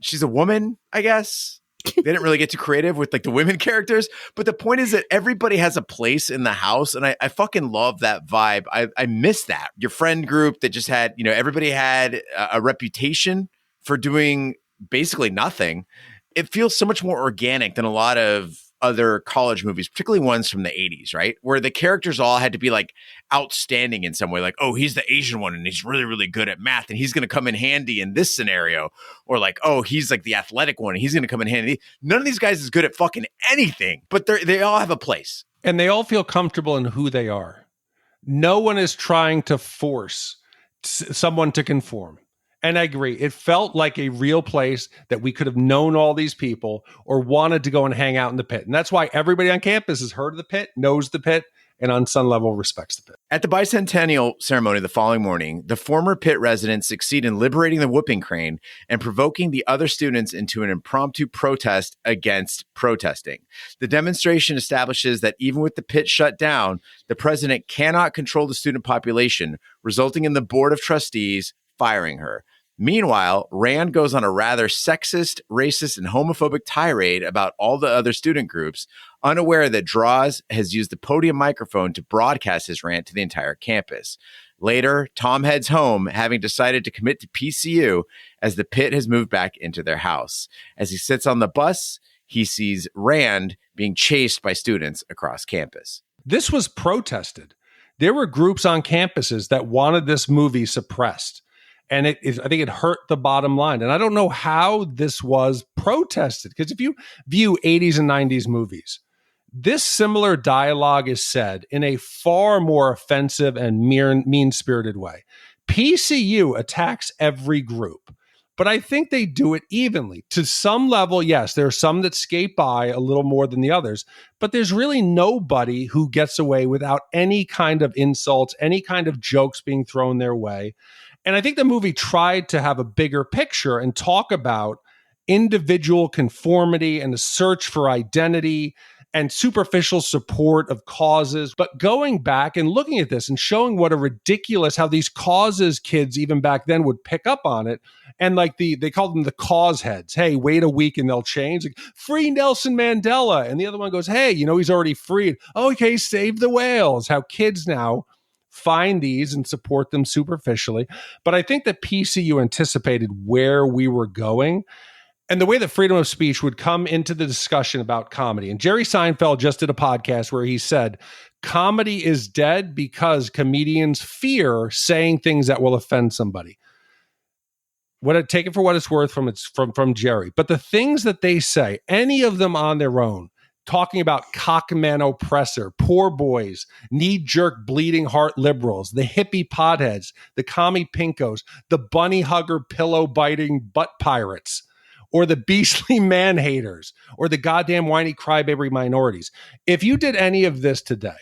she's a woman, I guess. They didn't really get too creative with like the women characters. But the point is that everybody has a place in the house. And I fucking love that vibe. I miss that. Your friend group that just had, everybody had a reputation for doing basically nothing. It feels so much more organic than a lot of other college movies, particularly ones from the 80s, right? Where the characters all had to be like outstanding in some way. Like, oh, he's the Asian one and he's really, really good at math and he's going to come in handy in this scenario. Or like, oh, he's like the athletic one and he's going to come in handy. None of these guys is good at fucking anything, but they all have a place. And they all feel comfortable in who they are. No one is trying to force someone to conform. And I agree. It felt like a real place that we could have known all these people or wanted to go and hang out in the pit. And that's why everybody on campus has heard of the pit, knows the pit, and on some level respects the pit. At the bicentennial ceremony the following morning, the former pit residents succeed in liberating the whooping crane and provoking the other students into an impromptu protest against protesting. The demonstration establishes that even with the pit shut down, the president cannot control the student population, resulting in the board of trustees firing her. Meanwhile, Rand goes on a rather sexist, racist, and homophobic tirade about all the other student groups, unaware that Draws has used the podium microphone to broadcast his rant to the entire campus. Later, Tom heads home, having decided to commit to PCU as the pit has moved back into their house. As he sits on the bus, he sees Rand being chased by students across campus. This was protested. There were groups on campuses that wanted this movie suppressed. And I think it hurt the bottom line. And I don't know how this was protested. Because if you view 80s and 90s movies, this similar dialogue is said in a far more offensive and mean-spirited way. PCU attacks every group, but I think they do it evenly. To some level, yes, there are some that skate by a little more than the others, but there's really nobody who gets away without any kind of insults, any kind of jokes being thrown their way. And I think the movie tried to have a bigger picture and talk about individual conformity and the search for identity and superficial support of causes. But going back and looking at this and showing what a ridiculous, how these causes kids even back then would pick up on it. And like they called them the cause heads. Hey, wait a week and they'll change. Like, free Nelson Mandela. And the other one goes, hey, he's already freed. Okay, save the whales. How kids now find these and support them superficially. But I think that PCU anticipated where we were going and the way that freedom of speech would come into the discussion about comedy. And Jerry Seinfeld just did a podcast where he said, comedy is dead because comedians fear saying things that will offend somebody. Take it for what it's worth from Jerry. But the things that they say, any of them on their own, talking about cockman oppressor, poor boys, knee-jerk bleeding heart liberals, the hippie potheads, the commie pinkos, the bunny hugger pillow-biting butt pirates, or the beastly man-haters, or the goddamn whiny crybaby minorities. If you did any of this today,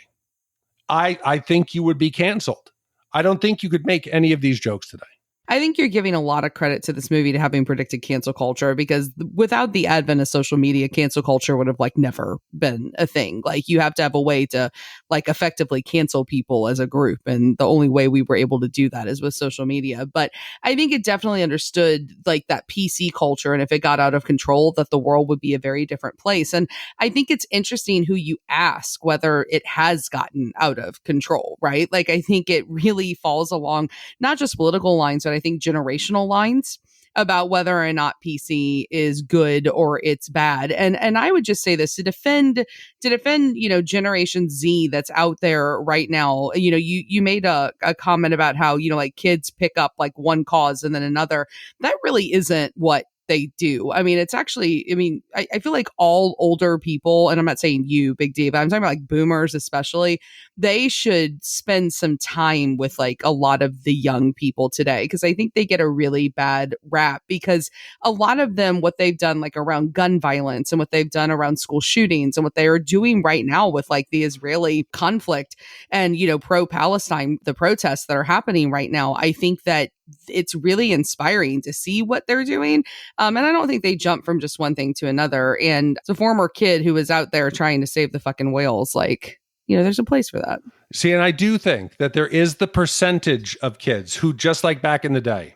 I think you would be canceled. I don't think you could make any of these jokes today. I think you're giving a lot of credit to this movie to having predicted cancel culture, because without the advent of social media, cancel culture would have like never been a thing. Like, you have to have a way to like effectively cancel people as a group. And the only way we were able to do that is with social media. But I think it definitely understood like that PC culture. And if it got out of control, that the world would be a very different place. And I think it's interesting who you ask whether it has gotten out of control, right? Like, I think it really falls along not just political lines, but I think generational lines about whether or not PC is good or it's bad. And I would just say this to defend, Generation Z that's out there right now. You made a comment about how, like kids pick up like one cause and then another. That really isn't what they do. I mean, it's actually, I feel like all older people, and I'm not saying you, Big D, but I'm talking about like boomers especially, they should spend some time with like a lot of the young people today, because I think they get a really bad rap, because a lot of them, what they've done like around gun violence and what they've done around school shootings and what they are doing right now with like the Israeli conflict and, pro-Palestine, the protests that are happening right now, I think that it's really inspiring to see what they're doing. And I don't think they jump from just one thing to another. And as a former kid who was out there trying to save the fucking whales, like, there's a place for that. See, and I do think that there is the percentage of kids who, just like back in the day,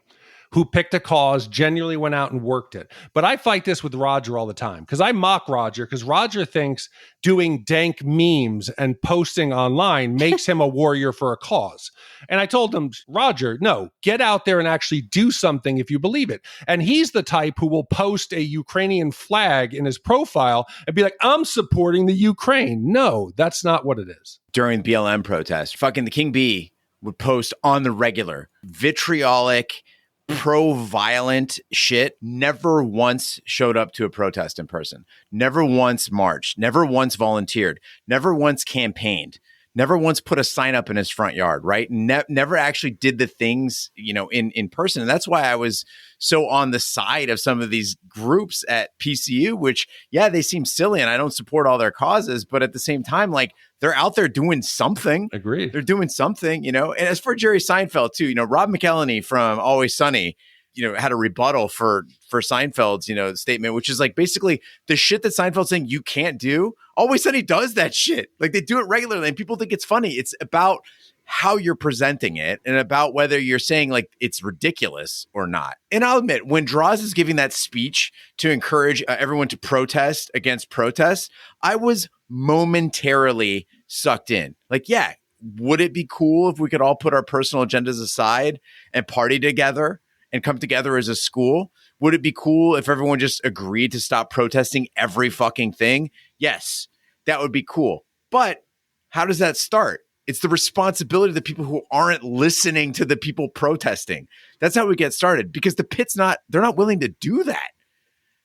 who picked a cause, genuinely went out and worked it. But I fight this with Roger all the time, because I mock Roger, because Roger thinks doing dank memes and posting online makes him a warrior for a cause. And I told him, Roger, no, get out there and actually do something if you believe it. And he's the type who will post a Ukrainian flag in his profile and be like, I'm supporting the Ukraine. No, that's not what it is. During BLM protest, fucking the King Bee would post on the regular vitriolic, pro-violent shit, never once showed up to a protest in person, never once marched, never once volunteered, never once campaigned, never once put a sign up in his front yard, right? Never actually did the things, in person. And that's why I was so on the side of some of these groups at PCU, which, yeah, they seem silly and I don't support all their causes, but at the same time, like, they're out there doing something. Agreed. They're doing something, And as for Jerry Seinfeld too, Rob McElhenney from Always Sunny, had a rebuttal for Seinfeld's, statement, which is like basically the shit that Seinfeld's saying you can't do. Always Sunny does that shit. Like, they do it regularly and people think it's funny. It's about how you're presenting it and about whether you're saying like it's ridiculous or not. And I'll admit, when Draws is giving that speech to encourage everyone to protest against protests, I was momentarily sucked in. Like, yeah, would it be cool if we could all put our personal agendas aside and party together and come together as a school? Would it be cool if everyone just agreed to stop protesting every fucking thing? Yes, that would be cool. But how does that start? It's the responsibility of the people who aren't listening to the people protesting. That's how we get started, because the pit's they're not willing to do that.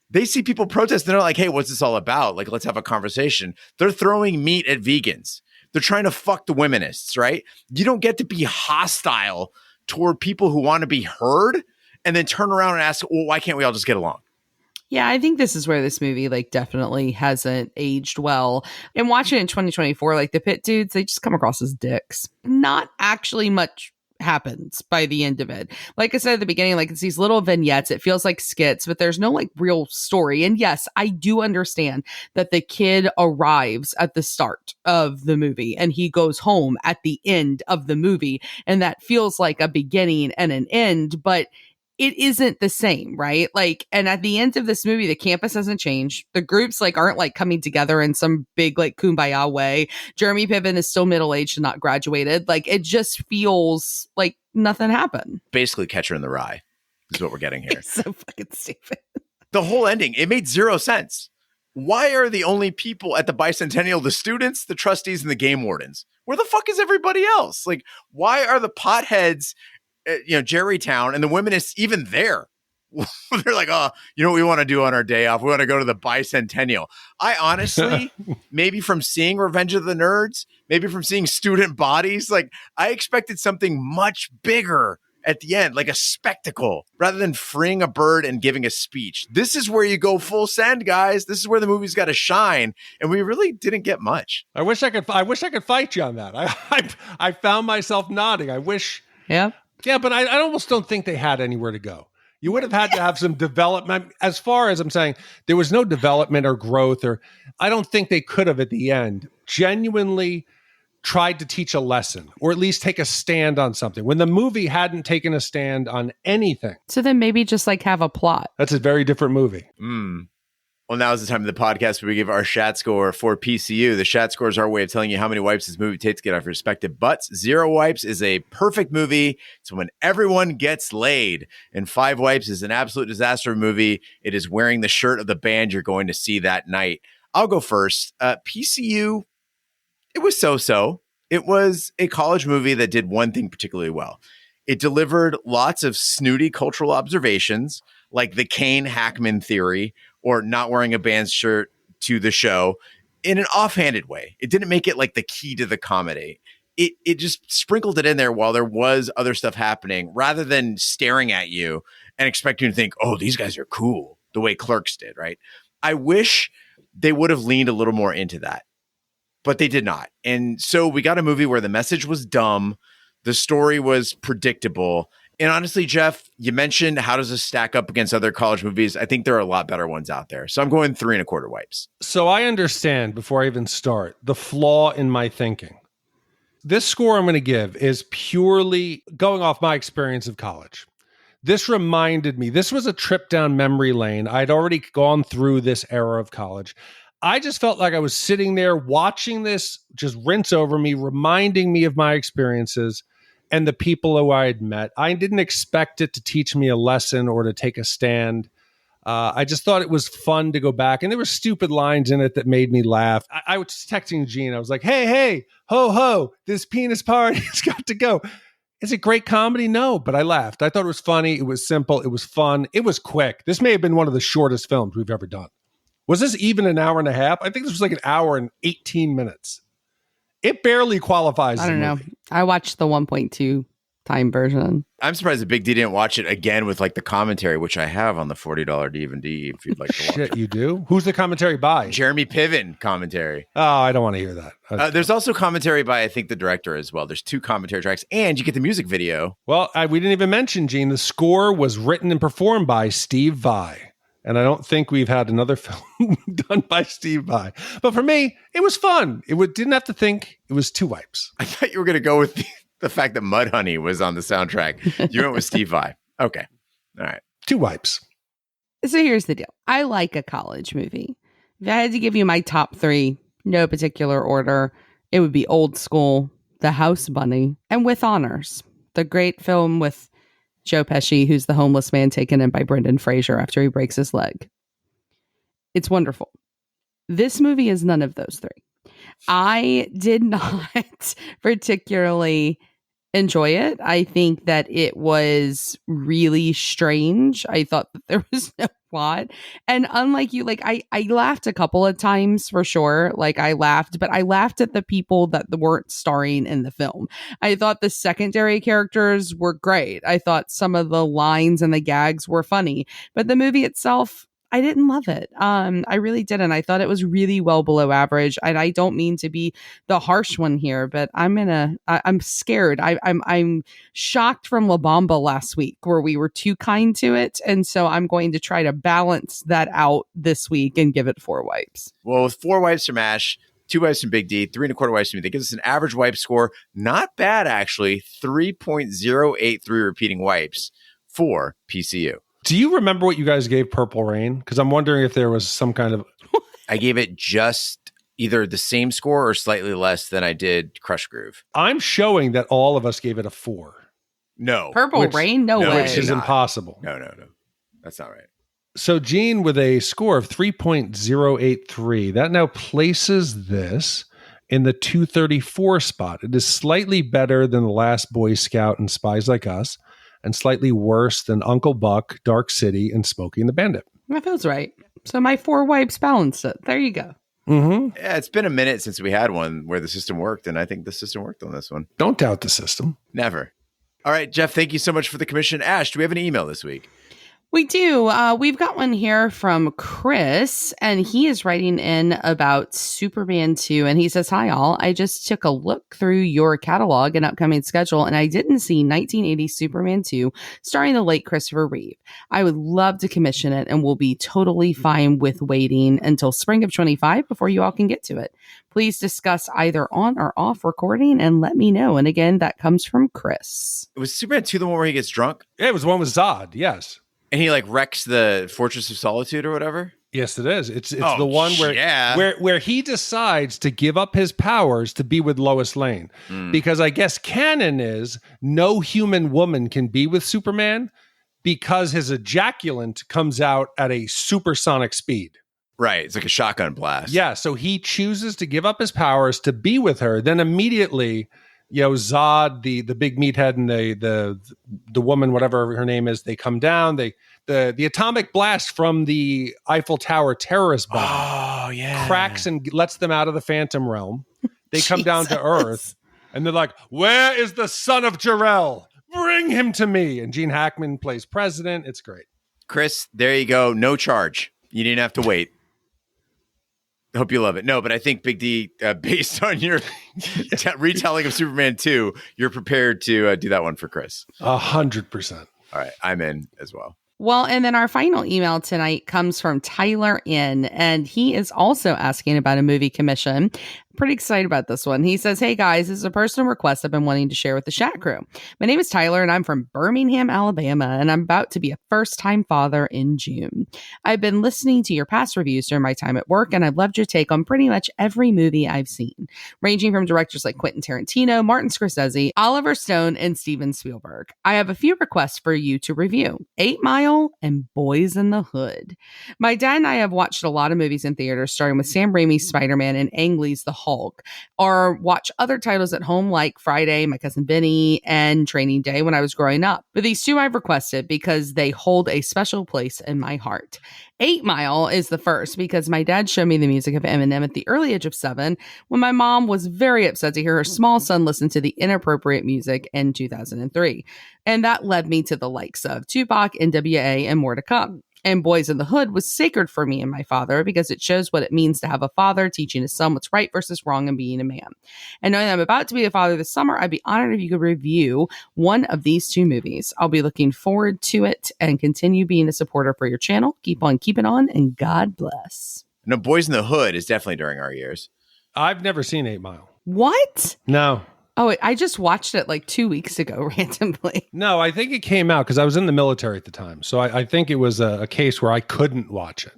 They see people protest and they're like, hey, what's this all about? Like, let's have a conversation. They're throwing meat at vegans. They're trying to fuck the wominists, right? You don't get to be hostile toward people who want to be heard and then turn around and ask, well, why can't we all just get along? Yeah, I think this is where this movie like definitely hasn't aged well. And watching it in 2024, like the pit dudes, they just come across as dicks. Not actually much happens by the end of it. Like I said at the beginning, like it's these little vignettes. It feels like skits, but there's no like real story. And yes, I do understand that the kid arrives at the start of the movie and he goes home at the end of the movie. And that feels like a beginning and an end, but it isn't the same, right? Like, and at the end of this movie, the campus hasn't changed. The groups like aren't like coming together in some big like kumbaya way. Jeremy Piven is still middle-aged and not graduated. Like, it just feels like nothing happened. Basically Catcher in the Rye is what we're getting here. It's so fucking stupid. The whole ending, it made zero sense. Why are the only people at the bicentennial the students, the trustees, and the game wardens? Where the fuck is everybody else? Like, why are the potheads, Jerrytown, and the women is even there? They're like, oh, you know what we want to do on our day off? We want to go to the bicentennial. I honestly, maybe from seeing Revenge of the Nerds, maybe from seeing Student Bodies, like I expected something much bigger at the end, like a spectacle, rather than freeing a bird and giving a speech. This is where you go full send, guys. This is where the movie's got to shine, and we really didn't get much. I wish I could fight you on that. I found myself nodding. I wish. Yeah. Yeah, but I almost don't think they had anywhere to go. You would have had to have some development. As far as I'm saying, there was no development or growth, or I don't think they could have at the end genuinely tried to teach a lesson or at least take a stand on something when the movie hadn't taken a stand on anything. So then maybe just like have a plot. That's a very different movie. Well, now is the time of the podcast where we give our Shat score for PCU. The Shat score is our way of telling you how many wipes this movie takes to get off your respective butts. 0 wipes is a perfect movie. It's when everyone gets laid. And 5 wipes is an absolute disaster movie. It is wearing the shirt of the band you're going to see that night. I'll go first. PCU, it was so-so. It was a college movie that did one thing particularly well. It delivered lots of snooty cultural observations, like the Kane Hackman theory, or not wearing a band shirt to the show, in an offhanded way. It didn't make it like the key to the comedy. It just sprinkled it in there while there was other stuff happening, rather than staring at you and expecting you to think, oh, these guys are cool, the way Clerks did, right? I wish they would have leaned a little more into that, but they did not. And so we got a movie where the message was dumb, the story was predictable. And honestly, Jeff, you mentioned how does this stack up against other college movies? I think there are a lot better ones out there. So I'm going 3 1/4 wipes. So I understand, before I even start, the flaw in my thinking. This score I'm going to give is purely going off my experience of college. This reminded me, this was a trip down memory lane. I'd already gone through this era of college. I just felt like I was sitting there watching this just rinse over me, reminding me of my experiences and the people who I had met. I didn't expect it to teach me a lesson or to take a stand. I just thought it was fun to go back. And there were stupid lines in it that made me laugh. I was texting Gene. I was like, hey, ho, ho, this penis party has got to go. Is it great comedy? No, but I laughed. I thought it was funny. It was simple. It was fun. It was quick. This may have been one of the shortest films we've ever done. Was this even an hour and a half? I think this was like an hour and 18 minutes. It barely qualifies. I don't know. I watched the 1.2 time version. I'm surprised that Big D didn't watch it again with like the commentary, which I have on the $40 DVD if you'd like to watch it. Shit, you do? Who's the commentary by? Jeremy Piven commentary. Oh, I don't want to hear that. There's also commentary by, I think, the director as well. There's 2 commentary tracks, and you get the music video. Well, we didn't even mention, Gene, the score was written and performed by Steve Vai. And I don't think we've had another film done by Steve Vai. But for me, it was fun. Didn't have to think. It was 2 wipes. I thought you were going to go with the fact that Mudhoney was on the soundtrack. You went with Steve Vai. Okay. All right. 2 wipes. So here's the deal. I like a college movie. If I had to give you my top 3, no particular order, it would be Old School, The House Bunny, and With Honors, the great film with Joe Pesci, who's the homeless man taken in by Brendan Fraser after he breaks his leg. It's wonderful. This movie is none of those 3. I did not particularly enjoy it. I think that it was really strange. I thought that there was no plot. And unlike you, like I laughed a couple of times for sure. Like I laughed, but I laughed at the people that weren't starring in the film. I thought the secondary characters were great. I thought some of the lines and the gags were funny, but the movie itself, I didn't love it. I really didn't. I thought it was really well below average. And I don't mean to be the harsh one here, but I'm scared. I'm shocked from La Bamba last week where we were too kind to it. And so I'm going to try to balance that out this week and give it 4 wipes. Well, with 4 wipes from Ash, 2 wipes from Big D, 3 1/4 wipes from me, that gives us an average wipe score. Not bad, actually. 3.083 repeating wipes for PCU. Do you remember what you guys gave Purple Rain? Because I'm wondering if there was some kind of... I gave it just either the same score or slightly less than I did Crush Groove. I'm showing that all of us gave it a 4. No. Purple Rain? No way. Which is impossible. No. That's not right. So Gene with a score of 3.083. That now places this in the 234 spot. It is slightly better than The Last Boy Scout and Spies Like Us. and slightly worse than Uncle Buck, Dark City, and Smokey and the Bandit. That feels right. So my 4 wipes balanced it. There you go. Mm-hmm. Yeah, it's been a minute since we had one where the system worked, and I think the system worked on this one. Don't doubt the system. Never. All right, Jeff, thank you so much for the commission. Ash, do we have an email this week? We do. We've got one here from Chris, and he is writing in about Superman 2. And he says, "Hi, all. I just took a look through your catalog and upcoming schedule, and I didn't see 1980 Superman 2 starring the late Christopher Reeve. I would love to commission it and will be totally fine with waiting until spring of 25 before you all can get to it. Please discuss either on or off recording and let me know." And again, that comes from Chris. Was Superman 2 the one where he gets drunk? Yeah, it was the one with Zod, yes. And he like wrecks the Fortress of Solitude or whatever? Yes, it is. It's the one where, yeah. where he decides to give up his powers to be with Lois Lane. Because I guess canon is no human woman can be with Superman because his ejaculant comes out at a supersonic speed. Right. It's like a shotgun blast. Yeah. So he chooses to give up his powers to be with her. Then immediately, Zod, the big meathead, and the woman, whatever her name is, they come down. The atomic blast from the Eiffel Tower terrorist bomb cracks and lets them out of the Phantom Realm. They come down to Earth, and they're like, "Where is the son of Jor-El? Bring him to me." And Gene Hackman plays president. It's great. Chris, there you go. No charge. You didn't have to wait. I hope you love it. No, but I think Big D, based on your retelling of Superman 2, you're prepared to do that one for Chris. 100%. All right. I'm in as well. Well, and then our final email tonight comes from Tyler N., and he is also asking about a movie commission. Pretty excited about this one. He says, "Hey guys, this is a personal request I've been wanting to share with the Shat Crew. My name is Tyler and I'm from Birmingham, Alabama, and I'm about to be a first-time father in June. I've been listening to your past reviews during my time at work, and I've loved your take on pretty much every movie I've seen, ranging from directors like Quentin Tarantino, Martin Scorsese, Oliver Stone, and Steven Spielberg. I have a few requests for you to review: 8 Mile and Boys in the Hood. My dad and I have watched a lot of movies in theaters, starting with Sam Raimi's Spider-Man and Ang Lee's The Hulk, or watch other titles at home like Friday, My Cousin Vinny, and Training Day when I was growing up. But these two I've requested because they hold a special place in my heart. 8 Mile is the first because my dad showed me the music of Eminem at the early age of 7 when my mom was very upset to hear her small son listen to the inappropriate music in 2003. And that led me to the likes of Tupac, NWA, and more to come. And Boys in the Hood was sacred for me and my father because it shows what it means to have a father teaching his son what's right versus wrong and being a man. And knowing that I'm about to be a father this summer, I'd be honored if you could review one of these two movies. I'll be looking forward to it and continue being a supporter for your channel. Keep on keeping on, and God bless. No, Boys in the Hood is definitely during our years. I've never seen 8 Mile. What? No. Oh, I just watched it like 2 weeks ago randomly. No, I think it came out because I was in the military at the time. So I think it was a case where I couldn't watch it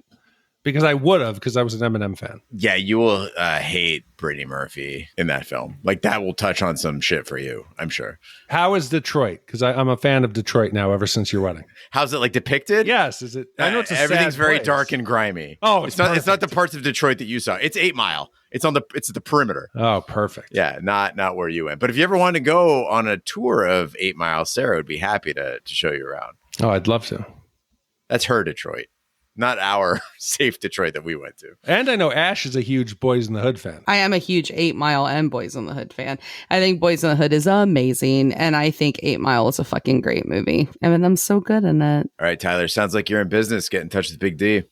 because I would have because I was an Eminem fan. Yeah, you will hate Brittany Murphy in that film. Like that will touch on some shit for you, I'm sure. How is Detroit? Because I'm a fan of Detroit now ever since your wedding. How's it like depicted? Yes. Is it? I know it's everything's sad very place. dark and grimy. Oh, it's not the parts of Detroit that you saw. It's 8 Mile. It's at the perimeter. Oh, perfect. Yeah, not where you went. But if you ever wanted to go on a tour of 8 Mile, Sarah would be happy to show you around. Oh, I'd love to. That's her Detroit, not our safe Detroit that we went to. And I know Ash is a huge Boys in the Hood fan. I am a huge 8 Mile and Boys in the Hood fan. I think Boys in the Hood is amazing, and I think 8 Mile is a fucking great movie. Eminem's so good in it. All right, Tyler, sounds like you're in business. Get in touch with Big D.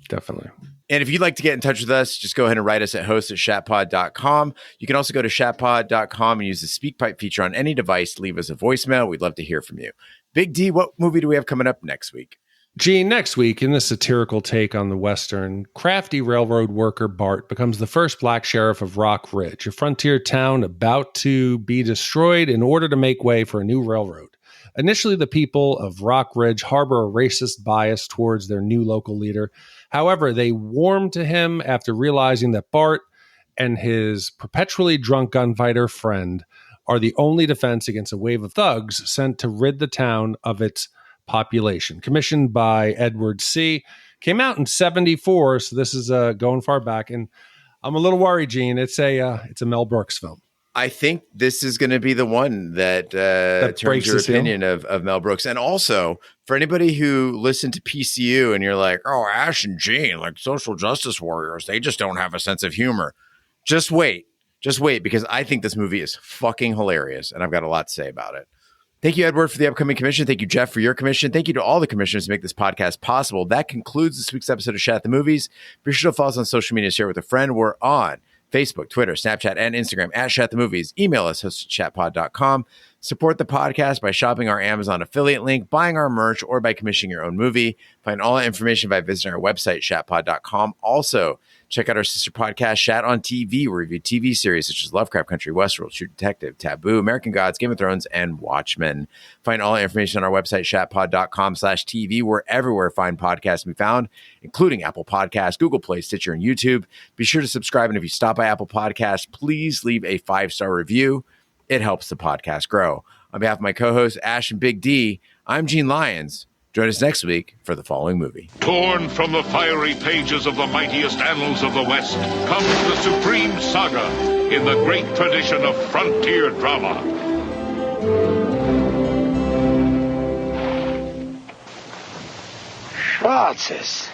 Definitely. And if you'd like to get in touch with us, just go ahead and write us at host@shatpod.com. You can also go to shatpod.com and use the SpeakPipe feature on any device. Leave us a voicemail. We'd love to hear from you. Big D, what movie do we have coming up next week? Gene, next week, in the satirical take on the Western, crafty railroad worker Bart becomes the first black sheriff of Rock Ridge, a frontier town about to be destroyed in order to make way for a new railroad. Initially, the people of Rock Ridge harbor a racist bias towards their new local leader. However, they warm to him after realizing that Bart and his perpetually drunk gunfighter friend are the only defense against a wave of thugs sent to rid the town of its population. Commissioned by Edward C. Came out in 1974, so this is going far back. And I'm a little worried, Gene. It's a Mel Brooks film. I think this is going to be the one that turns your opinion of Mel Brooks. And also, for anybody who listened to PCU and you're like, oh, Ash and Gene, like social justice warriors, they just don't have a sense of humor. Just wait, because I think this movie is fucking hilarious, and I've got a lot to say about it. Thank you, Edward, for the upcoming commission. Thank you, Jeff, for your commission. Thank you to all the commissioners who make this podcast possible. That concludes this week's episode of Shat the Movies. Be sure to follow us on social media, share with a friend. We're on Facebook, Twitter, Snapchat, and Instagram at Shat the Movies. Email us, host@shatpod.com. Support the podcast by shopping our Amazon affiliate link, buying our merch, or by commissioning your own movie. Find all that information by visiting our website, shatpod.com. Also, check out our sister podcast, Shat on TV. We review TV series such as Lovecraft Country, Westworld, True Detective, Taboo, American Gods, Game of Thrones, and Watchmen. Find all that information on our website, shatpod.com/TV. We're everywhere fine podcasts can be found, including Apple Podcasts, Google Play, Stitcher, and YouTube. Be sure to subscribe, and if you stop by Apple Podcasts, please leave a 5-star review. It helps the podcast grow. On behalf of my co-hosts, Ash and Big D, I'm Gene Lyons. Join us next week for the following movie. Torn from the fiery pages of the mightiest annals of the West comes the supreme saga in the great tradition of frontier drama. Schwarzes.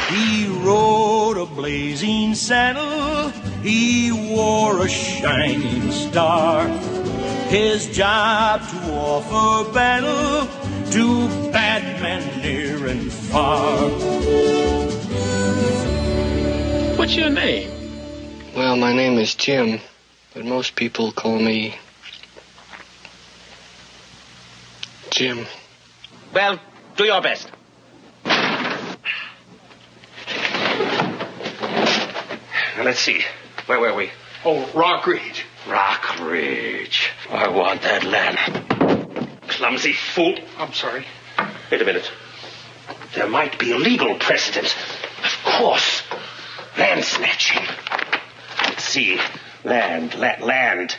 He rode a blazing saddle, he wore a shining star. His job to offer battle to bad men near and far. What's your name? Well, my name is Jim, but most people call me Jim. Well, do your best. Now, let's see. Where were we? Oh, Rock Ridge. Rock Ridge. I want that land. Clumsy fool. I'm sorry. Wait a minute. There might be a legal precedent. Of course. Land snatching. Let's see. Land.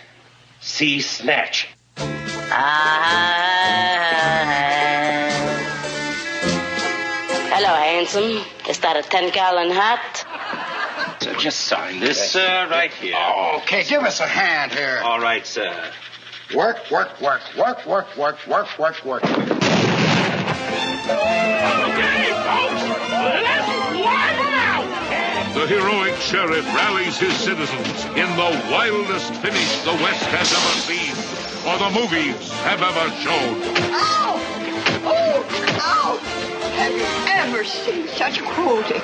Sea snatch. Hello, handsome. Is that a 10-gallon hat? So just sign this, right here. Oh, okay, give us a hand here. All right, sir. Work. Okay, folks. Let's wild out! The heroic sheriff rallies his citizens in the wildest finish the West has ever seen, or the movies have ever shown. Ow! Oh, ow! Have you ever seen such cruelty?